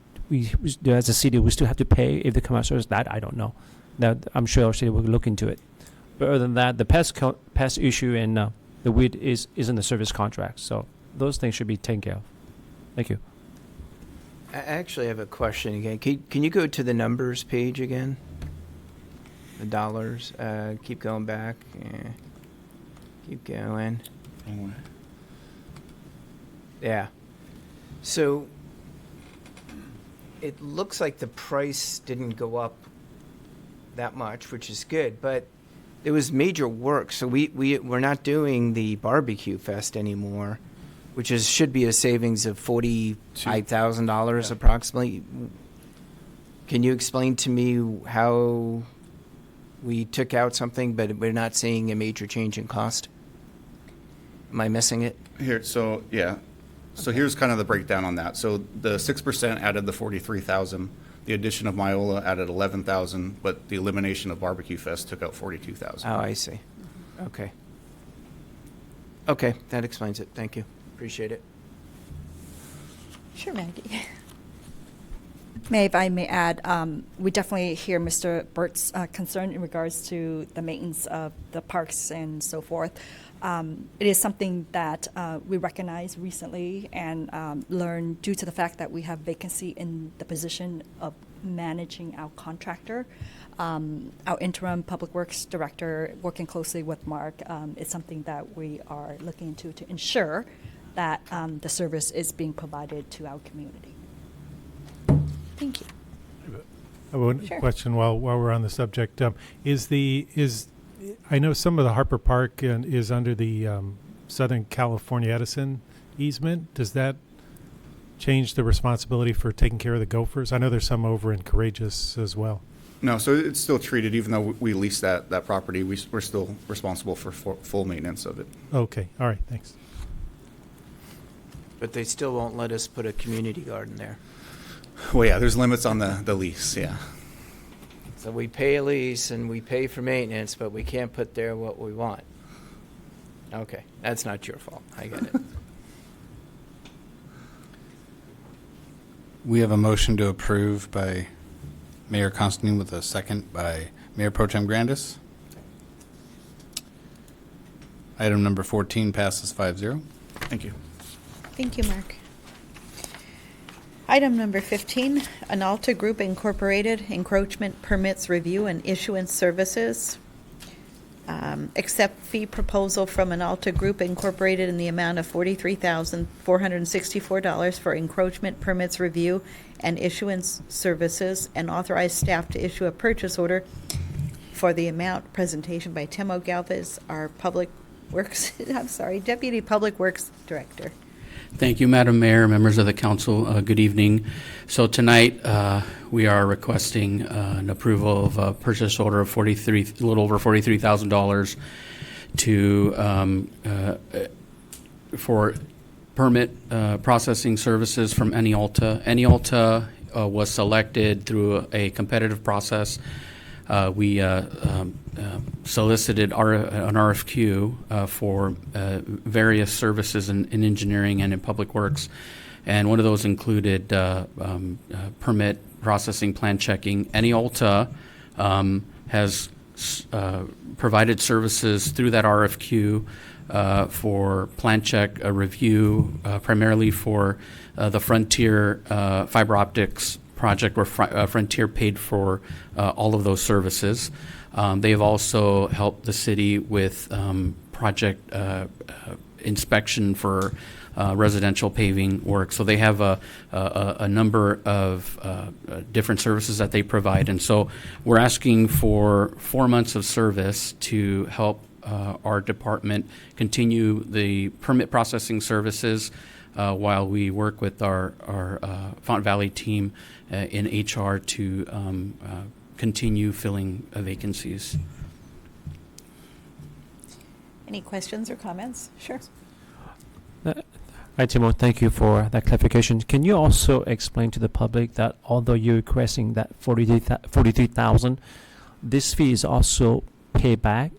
as a city we still have to pay if they come out service. That I don't know. That I'm sure our city will look into it. But other than that, the pest issue and the weed is in the service contract, so those things should be taken care of. Thank you. I actually have a question again. Can you go to the numbers page again? The dollars. Keep going back. Yeah. Keep going. Yeah. So it looks like the price didn't go up that much, which is good, but it was major work. So we're not doing the barbecue fest anymore, which should be a savings of $45,000 approximately. Can you explain to me how we took out something, but we're not seeing a major change in cost? Am I missing it? Here, so yeah. So here's kind of the breakdown on that. So the 6% added the $43,000. The addition of Myola added $11,000, but the elimination of Barbecue Fest took out $42,000. Oh, I see. Okay. Okay, that explains it. Thank you. Appreciate it. Sure, Maggie. If I may add, we definitely hear Mr. Bert's concern in regards to the maintenance of the parks and so forth. It is something that we recognized recently and learned due to the fact that we have vacancy in the position of managing our contractor. Our interim public works director, working closely with Mark, is something that we are looking into to ensure that the service is being provided to our community. Thank you. I have one Sure. question while we're on the subject. I know some of the Harper Park is under the Southern California Edison easement. Does that change the responsibility for taking care of the gophers? I know there's some over in Courageous as well. No, so it's still treated, even though we lease that property, we're still responsible for full maintenance of it. Okay, all right, thanks. But they still won't let us put a community garden there. Well, yeah, there's limits on the lease, yeah. So we pay a lease and we pay for maintenance, but we can't put there what we want. Okay, that's not your fault. I get it. We have a motion to approve by Mayor Constantine with a second by Mayor Pro Tem Grandis. Item number 14 passes 5-0. Thank you. Thank you, Mark. Item number 15, Analta Group Incorporated Encroachment Permits Review and Issuance Services. Accept fee proposal from Analta Group Incorporated in the amount of $43,464 for encroachment permits review and issuance services, and authorize staff to issue a purchase order for the amount. Presentation by Timo Galvez, our Public Works, Deputy Public Works Director. Thank you, Madam Mayor, members of the council. Good evening. So tonight we are requesting an approval of a purchase order of a little over $43,000 for permit processing services from Anyalta. Anyalta was selected through a competitive process. We solicited an RFQ for various services in engineering and in public works, and one of those included permit processing, plan checking. Anyalta has provided services through that RFQ for plan check, a review, primarily for the Frontier fiber optics project, where Frontier paid for all of those services. They have also helped the city with project inspection for residential paving work. So they have a number of different services that they provide. And so we're asking for 4 months of service to help our department continue the permit processing services while we work with our Fountain Valley team in HR to continue filling vacancies. Any questions or comments? Sure. Hi, Timo. Thank you for that clarification. Can you also explain to the public that although you're requesting that $43,000, this fee is also paid back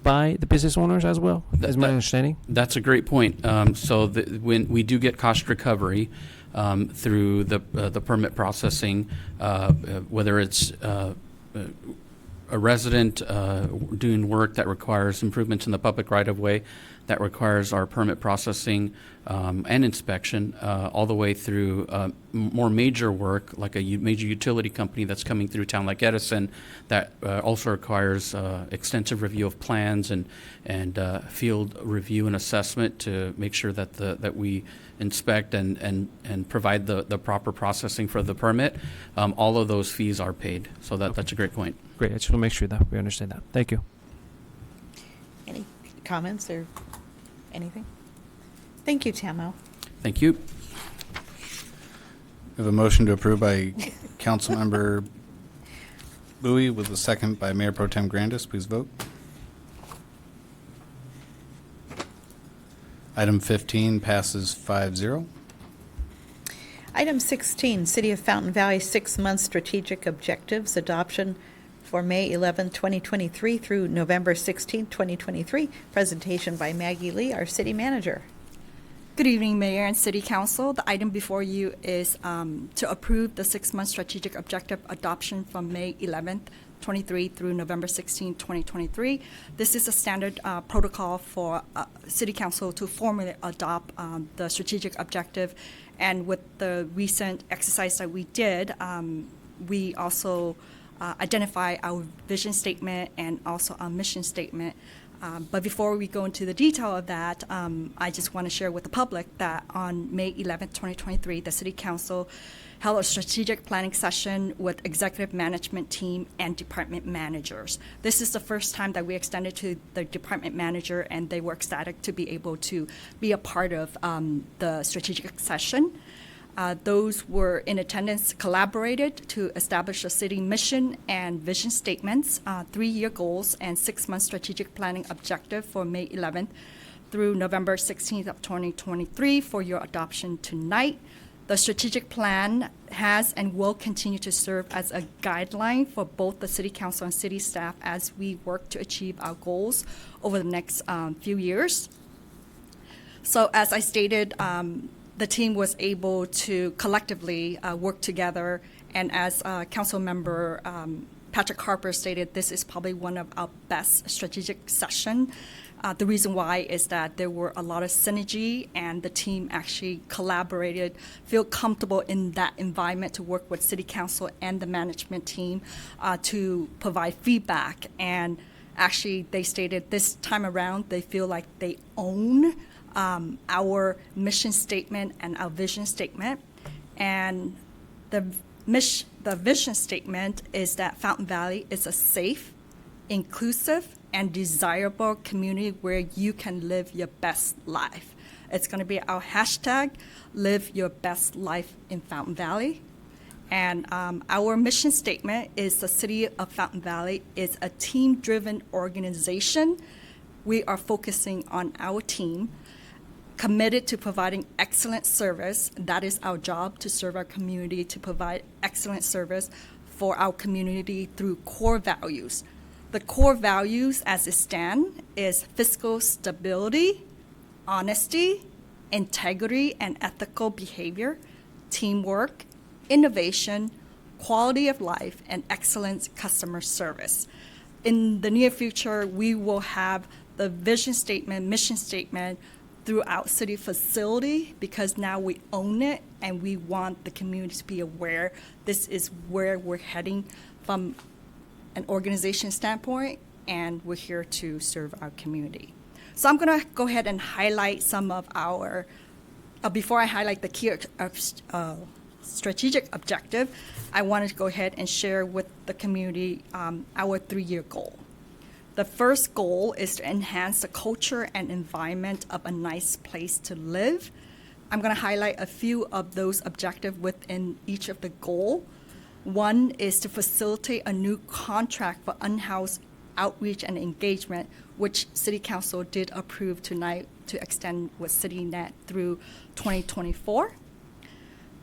by the business owners as well? Is my understanding? That's a great point. So when we do get cost recovery through the permit processing, whether it's a resident doing work that requires improvements in the public right-of-way, that requires our permit processing and inspection, all the way through more major work, like a major utility company that's coming through town like Edison, that also requires extensive review of plans and field review and assessment to make sure that we inspect and provide the proper processing for the permit. All of those fees are paid. So that's a great point. Great. I just want to make sure that we understand that. Thank you. Any comments or anything? Thank you, Tamo. Thank you. We have a motion to approve by Councilmember Bui with a second by Mayor Pro Tem Grandis. Please vote. Item 15 passes 5-0. Item 16, City of Fountain Valley 6-month strategic objectives adoption for May 11, 2023 through November 16, 2023. Presentation by Maggie Lee, our city manager. Good evening, Mayor and City Council. The item before you is to approve the 6-month strategic objective adoption from May 11th, 23 through November 16, 2023. This is a standard protocol for City Council to formally adopt the strategic objective. And with the recent exercise that we did, we also identify our vision statement and also our mission statement But before we go into the detail of that, I just want to share with the public that on May 11th, 2023, the City Council held a strategic planning session with executive management team and department managers. This is the first time that we extended to the department manager, and they were ecstatic to be able to be a part of the strategic session. Those were in attendance collaborated to establish a city mission and vision statements, 3-year goals, and 6-month strategic planning objective for May 11th through November 16th of 2023 for your adoption tonight. The strategic plan has and will continue to serve as a guideline for both the City Council and city staff as we work to achieve our goals over the next few years. So as I stated, the team was able to collectively work together, and as Council Member Patrick Harper stated, this is probably one of our best strategic session. The reason why is that there were a lot of synergy, and the team actually collaborated, feel comfortable in that environment to work with City Council and the management team to provide feedback. And actually, they stated this time around, they feel like they own our mission statement and our vision statement. And the vision statement is that Fountain Valley is a safe, inclusive, and desirable community where you can live your best life. It's going to be our hashtag, live your best life in Fountain Valley. And our mission statement is the City of Fountain Valley is a team-driven organization. We are focusing on our team, committed to providing excellent service. That is our job, to serve our community, to provide excellent service for our community through core values. The core values as it stand is fiscal stability, honesty, integrity and ethical behavior, teamwork, innovation, quality of life, and excellent customer service. In the near future, we will have the vision statement, mission statement throughout city facility, because now we own it and we want the community to be aware this is where we're heading from an organization standpoint, and we're here to serve our community. So I'm going to go ahead and highlight some of our, before I highlight the key strategic objective, I wanted to go ahead and share with the community our 3-year goal. The first goal is to enhance the culture and environment of a nice place to live. I'm going to highlight a few of those objectives within each of the goal. One is to facilitate a new contract for unhoused outreach and engagement, which City Council did approve tonight to extend with CityNet through 2024.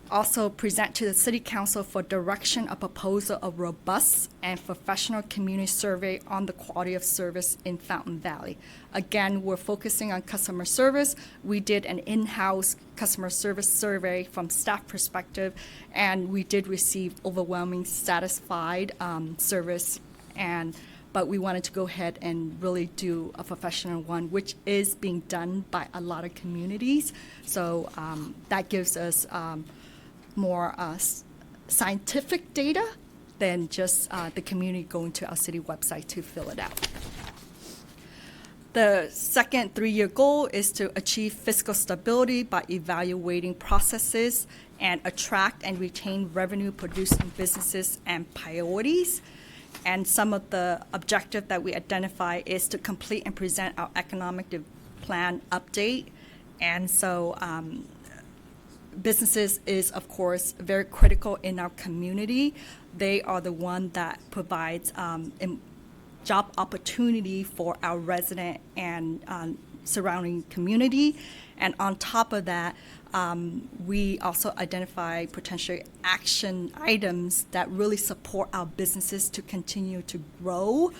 Also present to the City Council for direction a proposal of robust and professional community survey on the quality of service in Fountain Valley. Again, we're focusing on customer service. We did an in-house customer service survey from staff perspective, and we did receive overwhelming satisfied service, but we wanted to go ahead and really do a professional one, which is being done by a lot of communities. So that gives us more scientific data than just the community going to our city website to fill it out. The second 3-year goal is to achieve fiscal stability by evaluating processes and attract and retain revenue-producing businesses and priorities. And some of the objective that we identify is to complete and present our economic plan update. And so businesses is, of course, very critical in our community. They are the one that provides job opportunity for our resident and surrounding community. And on top of that, we also identify potential action items that really support our businesses to continue to grow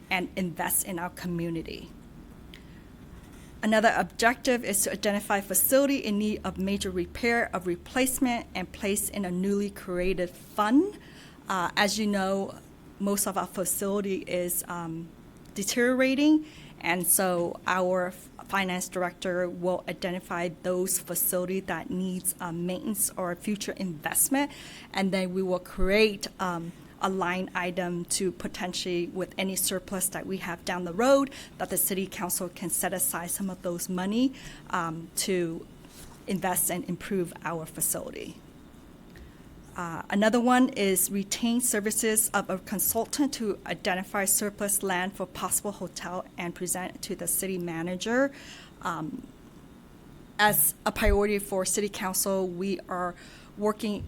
and invest in our community. Another objective is to identify facility in need of major repair, of replacement, and place in a newly created fund. As you know, most of our facility is deteriorating, and so our finance director will identify those facilities that needs maintenance or future investment, and then we will create a line item to potentially, with any surplus that we have down the road, that the city council can set aside some of those money to invest and improve our facility. Another one is retain services of a consultant to identify surplus land for possible hotel and present it to the city manager. As a priority for city council, we are working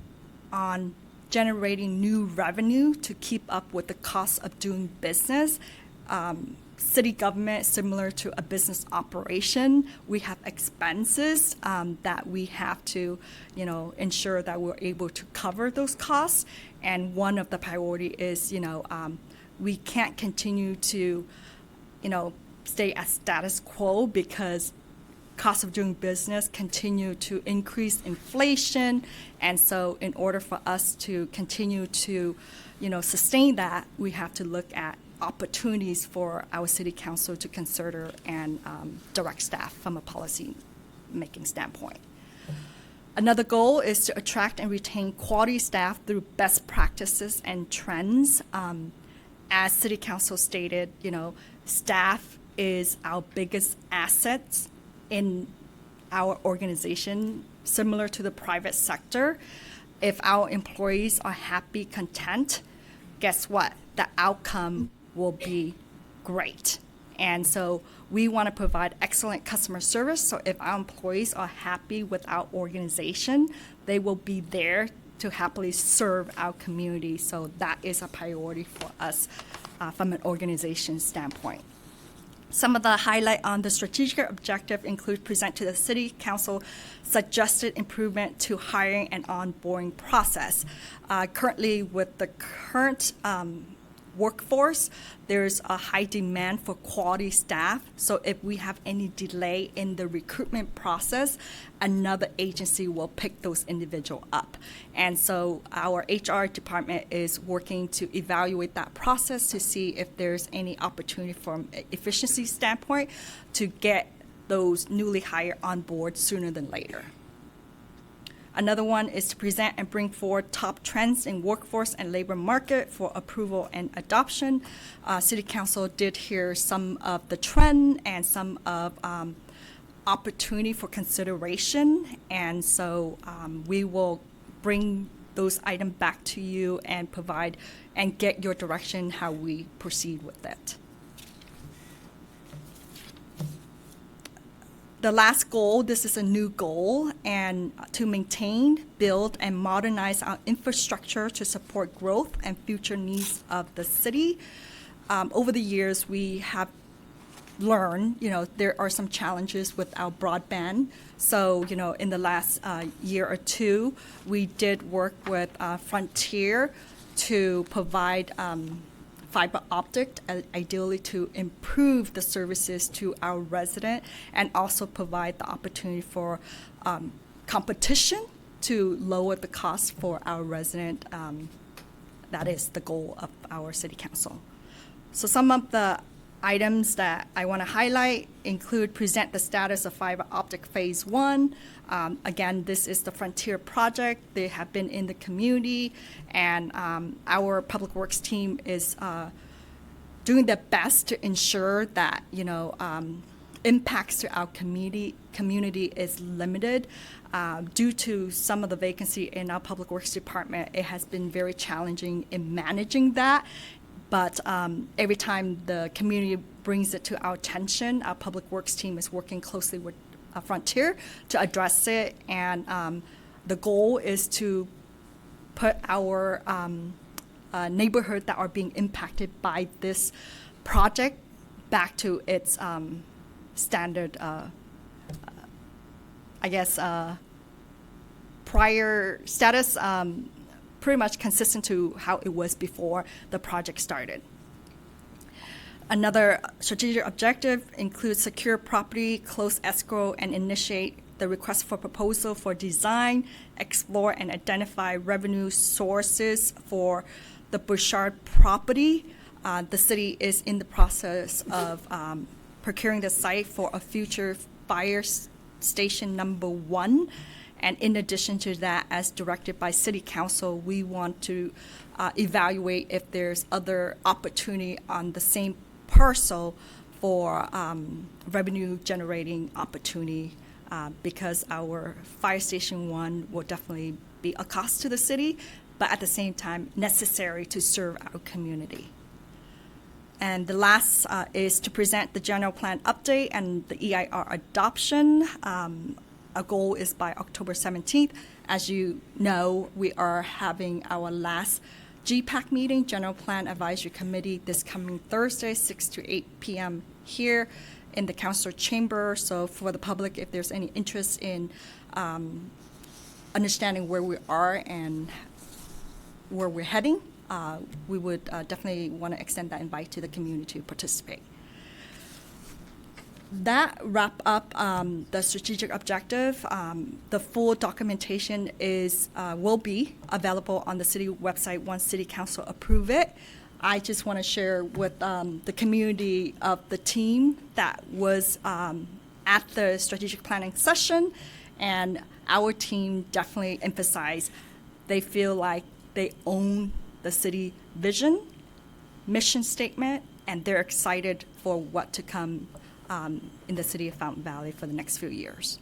on generating new revenue to keep up with the cost of doing business. City government, similar to a business operation, we have expenses that we have to, ensure that we're able to cover those costs. And one of the priority is, we can't continue to, stay at status quo because cost of doing business continue to increase inflation. And so in order for us to continue to, sustain that, we have to look at opportunities for our city council to consider and direct staff from a policy making standpoint. Another goal is to attract and retain quality staff through best practices and trends. As city council stated, staff is our biggest assets in our organization, similar to the private sector. If our employees are happy, content, guess what? The outcome will be great. And so we want to provide excellent customer service. So if our employees are happy with our organization, they will be there to happily serve our community. So that is a priority for us from an organization standpoint. Some of the highlight on the strategic objective include present to the city council suggested improvement to hiring and onboarding process. Currently, with the current workforce, there's a high demand for quality staff. So if we have any delay in the recruitment process, another agency will pick those individuals up. And so our HR department is working to evaluate that process to see if there's any opportunity from an efficiency standpoint to get those newly hired on board sooner than later. Another one is to present and bring forward top trends in workforce and labor market for approval and adoption. City Council did hear some of the trend and some of opportunity for consideration. And so we will bring those items back to you and provide and get your direction how we proceed with it. The last goal, this is a new goal, and to maintain, build, and modernize our infrastructure to support growth and future needs of the city. Over the years, we have learned, there are some challenges with our broadband. So, in the last year or two, we did work with Frontier to provide fiber optic, ideally to improve the services to our resident and also provide the opportunity for competition to lower the cost for our resident. That is the goal of our city council. So some of the items that I want to highlight include present the status of fiber optic phase 1. Again, this is the Frontier project. They have been in the community, and our public works team is doing their best to ensure that impacts to our community is limited. Due to some of the vacancy in our public works department, it has been very challenging in managing that. But every time the community brings it to our attention, our public works team is working closely with Frontier to address it. And the goal is to put our neighborhood that are being impacted by this project back to its standard, prior status, pretty much consistent to how it was before the project started. Another strategic objective includes secure property, close escrow, and initiate the request for proposal for design, explore and identify revenue sources for the Bouchard property. The city is in the process of procuring the site for a future fire station number 1. And in addition to that, as directed by City Council, we want to evaluate if there's other opportunity on the same parcel for revenue generating opportunity because our Fire Station 1 will definitely be a cost to the city, but at the same time necessary to serve our community. And the last is to present the general plan update and the EIR adoption. Our goal is by October 17th. As you know, we are having our last GPAC meeting, General Plan Advisory Committee, this coming Thursday, 6 to 8 p.m. here in the council chamber. So for the public, if there's any interest in understanding where we are and where we're heading, we would definitely want to extend that invite to the community to participate. That wrap up the strategic objective. The full documentation will be available on the city website once City Council approve it. I just want to share with the community of the team that was at the strategic planning session, and our team definitely emphasized they feel like they own the city vision, mission statement, and they're excited for what to come in the city of Fountain Valley for the next few years.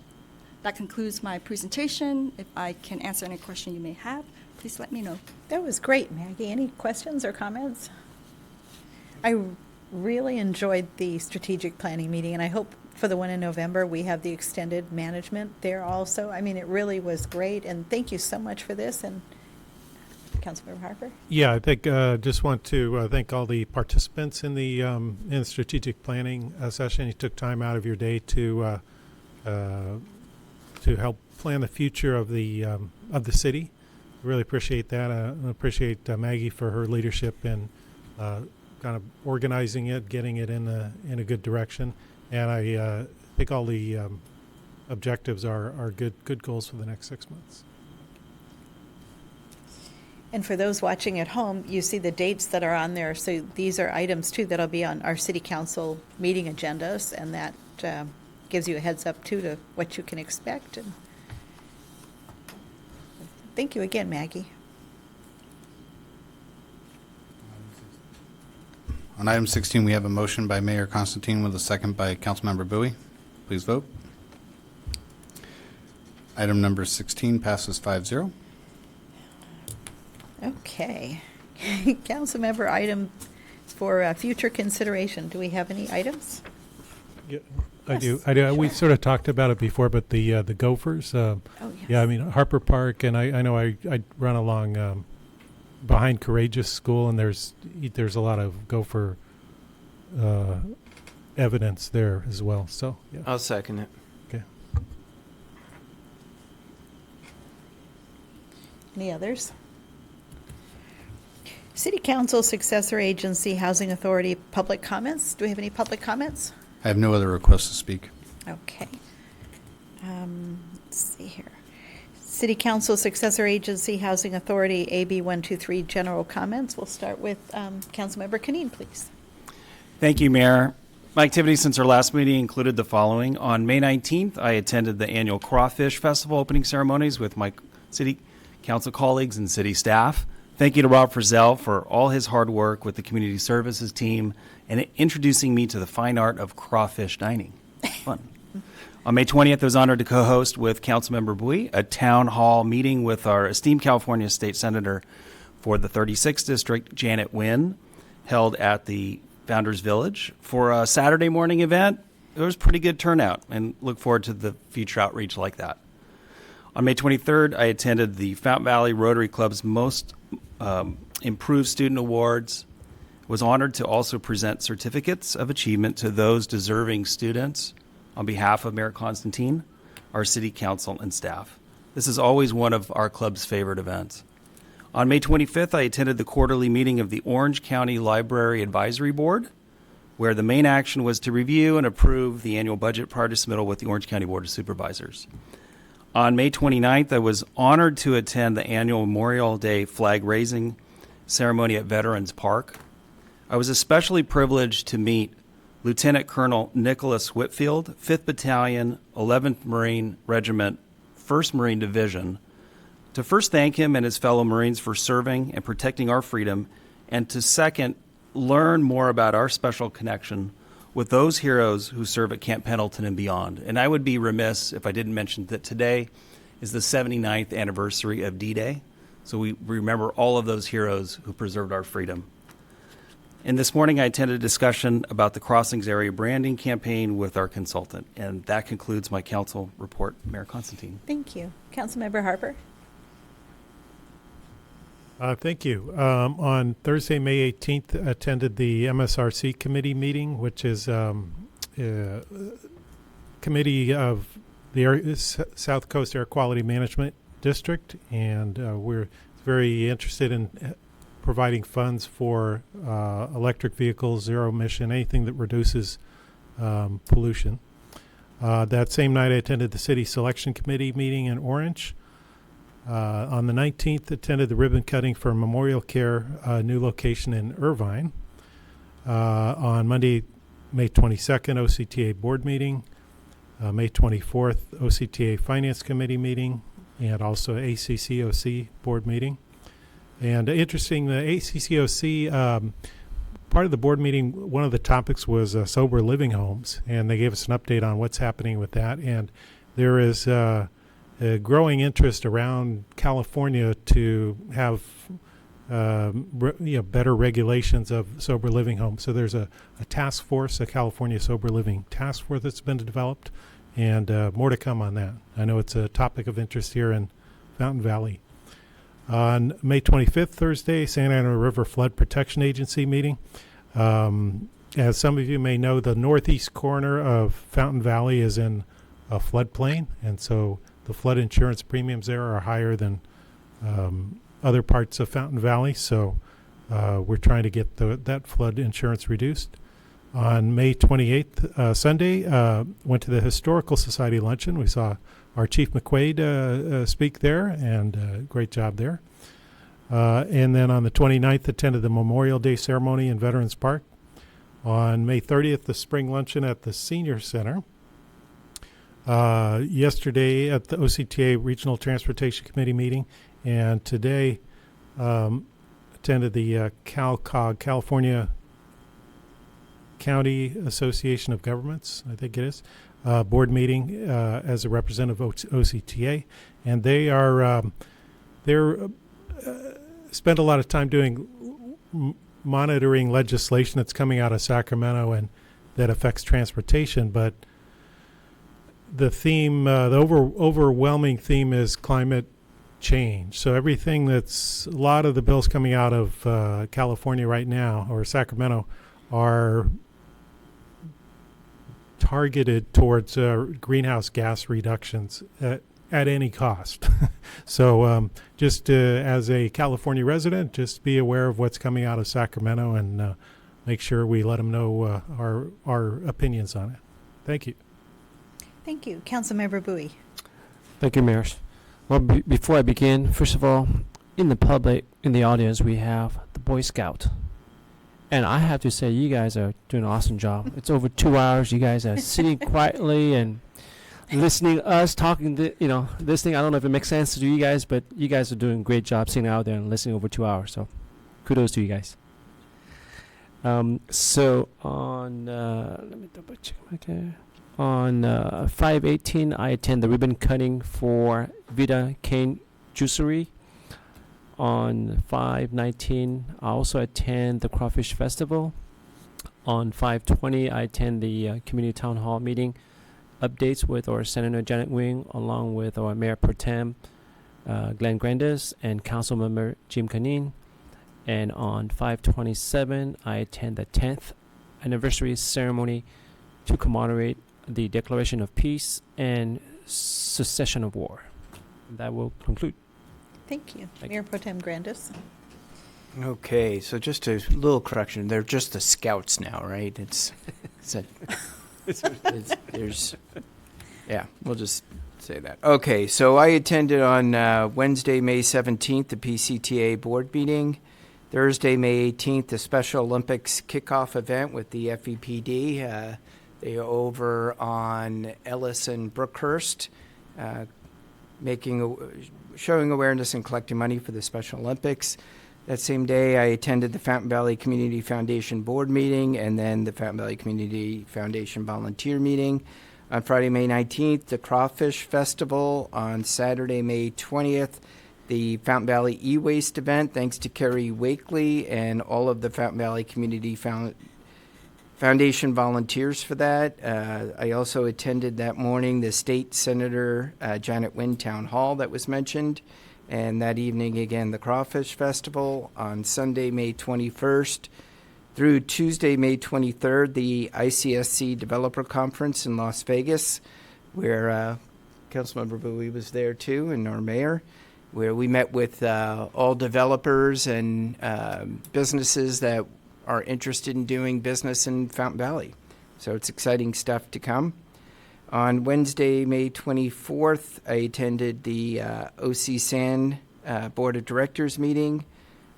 That concludes my presentation. If I can answer any question you may have, please let me know. That was great, Maggie. Any questions or comments? I really enjoyed the strategic planning meeting, and I hope for the one in November we have the extended management there also. I mean, it really was great, and thank you so much for this. And Councilmember Harper? Yeah, I think just want to thank all the participants in the strategic planning session. You took time out of your day to help plan the future of the city. Really appreciate that. I appreciate Maggie for her leadership in kind of organizing it, getting it in a good direction. And I think all the objectives are good goals for the next 6 months. And for those watching at home, you see the dates that are on there. So these are items, too, that'll be on our city council meeting agendas, and that gives you a heads up, too, to what you can expect. And thank you again, Maggie. On item 16, we have a motion by Mayor Constantine with a second by Councilmember Bui. Please vote. Item number 16 passes 5-0. Okay. Councilmember item for future consideration. Do we have any items? Yeah, I do. Sure. We sort of talked about it before, but the Gophers. Yes. Yeah, I mean, Harper Park, and I know I run along behind Courageous School, and there's a lot of Gopher evidence there as well. So yeah. I'll second it. Okay. Any others? City Council Successor Agency Housing Authority public comments. Do we have any public comments? I have no other requests to speak. Okay. Let's see here. City Council Successor Agency Housing Authority AB 123 general comments. We'll start with Councilmember Cunneen, please. Thank you, Mayor. My activities since our last meeting included the following. On May 19th, I attended the annual Crawfish Festival opening ceremonies with my City Council colleagues and city staff. Thank you to Rob Frizzell for all his hard work with the community services team and introducing me to the fine art of crawfish dining. Fun. On May 20th, I was honored to co-host with Councilmember Bui a town hall meeting with our esteemed California State Senator for the 36th District, Janet Nguyen, held at the Founders Village. For a Saturday morning event, it was pretty good turnout, and look forward to the future outreach like that. On May 23rd, I attended the Fountain Valley Rotary Club's Most Improved Student Awards. Was honored to also present certificates of achievement to those deserving students on behalf of Mayor Constantine, our city council, and staff. This is always one of our club's favorite events. On May 25th, I attended the quarterly meeting of the Orange County Library Advisory Board, where the main action was to review and approve the annual budget prior to submittal with the Orange County Board of Supervisors. On May 29th, I was honored to attend the annual Memorial Day flag raising ceremony at Veterans Park. I was especially privileged to meet Lieutenant Colonel Nicholas Whitfield, 5th Battalion, 11th Marine Regiment, 1st Marine Division, to first thank him and his fellow Marines for serving and protecting our freedom, and to second, learn more about our special connection with those heroes who serve at Camp Pendleton and beyond. And I would be remiss if I didn't mention that today is the 79th anniversary of D-Day. So we remember all of those heroes who preserved our freedom. And this morning I attended a discussion about the Crossings area branding campaign with our consultant. And that concludes my council report, Mayor Constantine. Thank you. Councilmember Harper. Thank you. On Thursday, May 18th, attended the MSRC committee meeting, which is committee of the South Coast Air Quality Management District, and we're very interested in providing funds for electric vehicles, zero emission, anything that reduces pollution. That same night, I attended the City Selection Committee meeting in Orange. On the 19th, attended the ribbon cutting for Memorial Care new location in Irvine. On Monday, May 22nd, OCTA board meeting. May 24th, OCTA Finance Committee meeting, and also ACCOC board meeting. And interesting, the ACCOC, part of the board meeting, one of the topics was sober living homes, and they gave us an update on what's happening with that. And there is a growing interest around California to have better regulations of sober living homes. So there's a task force, a California Sober Living Task Force that's been developed, and more to come on that. I know it's a topic of interest here in Fountain Valley. On May 25th, Thursday, Santa Ana River Flood Protection Agency meeting. As some of you may know, the northeast corner of Fountain Valley is in a floodplain, and so the flood insurance premiums there are higher than other parts of Fountain Valley, so we're trying to get that flood insurance reduced. On May 28th, Sunday, went to the Historical Society luncheon. We saw our Chief McQuaid speak there, and great job there. And then on the 29th, attended the Memorial Day ceremony in Veterans Park. On May 30th, the spring luncheon at the Senior Center. Yesterday at the OCTA Regional Transportation Committee meeting, and today attended the CalCog, California County Association of Governments, I think it is, board meeting as a representative of OCTA, and they are spend a lot of time doing monitoring legislation that's coming out of Sacramento and that affects transportation, but the theme, the overwhelming theme is climate change. So everything a lot of the bills coming out of California right now, or Sacramento, are targeted towards greenhouse gas reductions at any cost. So just as a California resident, just be aware of what's coming out of Sacramento and make sure we let them know our opinions on it. Thank you. Thank you. Councilmember Bui. Thank you, Mayor. Well, before I begin, first of all, in the audience, we have the Boy Scout. And I have to say, you guys are doing an awesome job. It's over 2 hours. You guys are sitting quietly and listening to us talking, listening. I don't know if it makes sense to you guys, but you guys are doing a great job sitting out there and listening over 2 hours. So kudos to you guys. So on, let me double check my calendar. On 5/18, I attend the ribbon cutting for Vita Cane Juicery. On 5/19, I also attend the Crawfish Festival. On 5/20, I attend the Community Town Hall meeting updates with our Senator Janet Wing, along with our Mayor Pro Tem, Glenn Grandis, and Councilmember Jim Cunneen. And on 5/27, I attend the 10th anniversary ceremony to commemorate the Declaration of Peace and Cessation of War. That will conclude. Thank you. Thank Mayor Pro Tem Grandis. Okay, so just a little correction. They're just the Scouts now, right? We'll just say that. Okay, so I attended on Wednesday, May 17th, the PCTA board meeting. Thursday, May 18th, the Special Olympics kickoff event with the FEPD. They are over on Ellis and Brookhurst. showing awareness and collecting money for the Special Olympics. That same day, I attended the Fountain Valley Community Foundation Board meeting and then the Fountain Valley Community Foundation volunteer meeting. On Friday, May 19th, the Crawfish Festival. On Saturday, May 20th, the Fountain Valley E-Waste event, thanks to Kerry Wakely and all of the Fountain Valley Community Foundation volunteers for that. I also attended that morning the State Senator Janet Wynn Town Hall that was mentioned. And that evening, again, the Crawfish Festival. On Sunday, May 21st through Tuesday, May 23rd, the ICSC Developer Conference in Las Vegas, where Councilmember Bui was there too, and our mayor, where we met with all developers and businesses that are interested in doing business in Fountain Valley. So it's exciting stuff to come. On Wednesday, May 24th, I attended the OC San Board of Directors meeting.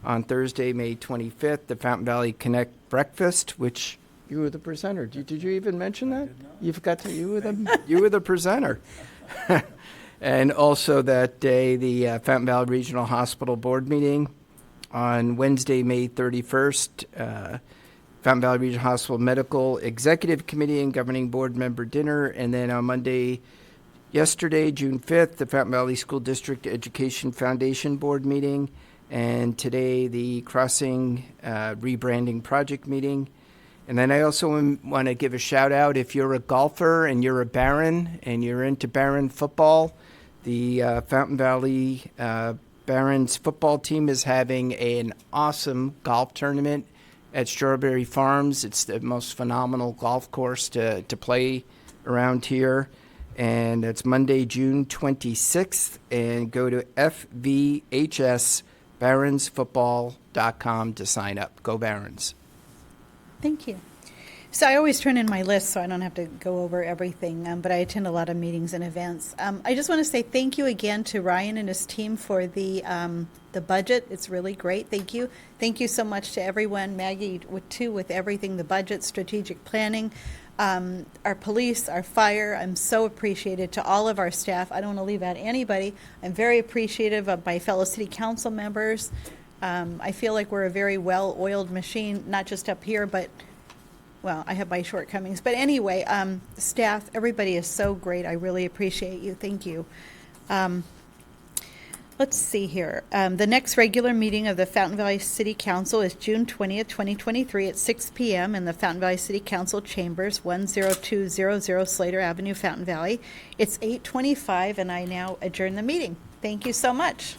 On Thursday, May 25th, the Fountain Valley Connect Breakfast, which you were the presenter. Did you even mention that? You forgot to. You were the presenter. And also that day, the Fountain Valley Regional Hospital Board meeting. On Wednesday, May 31st, Fountain Valley Regional Hospital Medical Executive Committee and Governing Board Member Dinner. And then on Monday, yesterday, June 5th, the Fountain Valley School District Education Foundation Board meeting. And today, the Crossing Rebranding Project meeting. And then I also want to give a shout out, if you're a golfer and you're a Baron and you're into Baron football, the Fountain Valley Barons football team is having an awesome golf tournament at Strawberry Farms. It's the most phenomenal golf course to play around here. And it's Monday, June 26th. And go to fvhsbaronsfootball.com to sign up. Go Barons. Thank you. So I always turn in my list so I don't have to go over everything, but I attend a lot of meetings and events. I just want to say thank you again to Ryan and his team for the budget. It's really great. Thank you. Thank you so much to everyone, Maggie, with everything, the budget, strategic planning, our police, our fire. I'm so appreciated to all of our staff. I don't want to leave out anybody. I'm very appreciative of my fellow city council members. I feel like we're a very well-oiled machine, not just up here, but well, I have my shortcomings. But anyway, staff, everybody is so great. I really appreciate you. Thank you. Let's see here. The next regular meeting of the Fountain Valley City Council is June 20th, 2023 at 6 p.m. in the Fountain Valley City Council Chambers, 10200 Slater Avenue, Fountain Valley. It's 8:25, and I now adjourn the meeting. Thank you so much.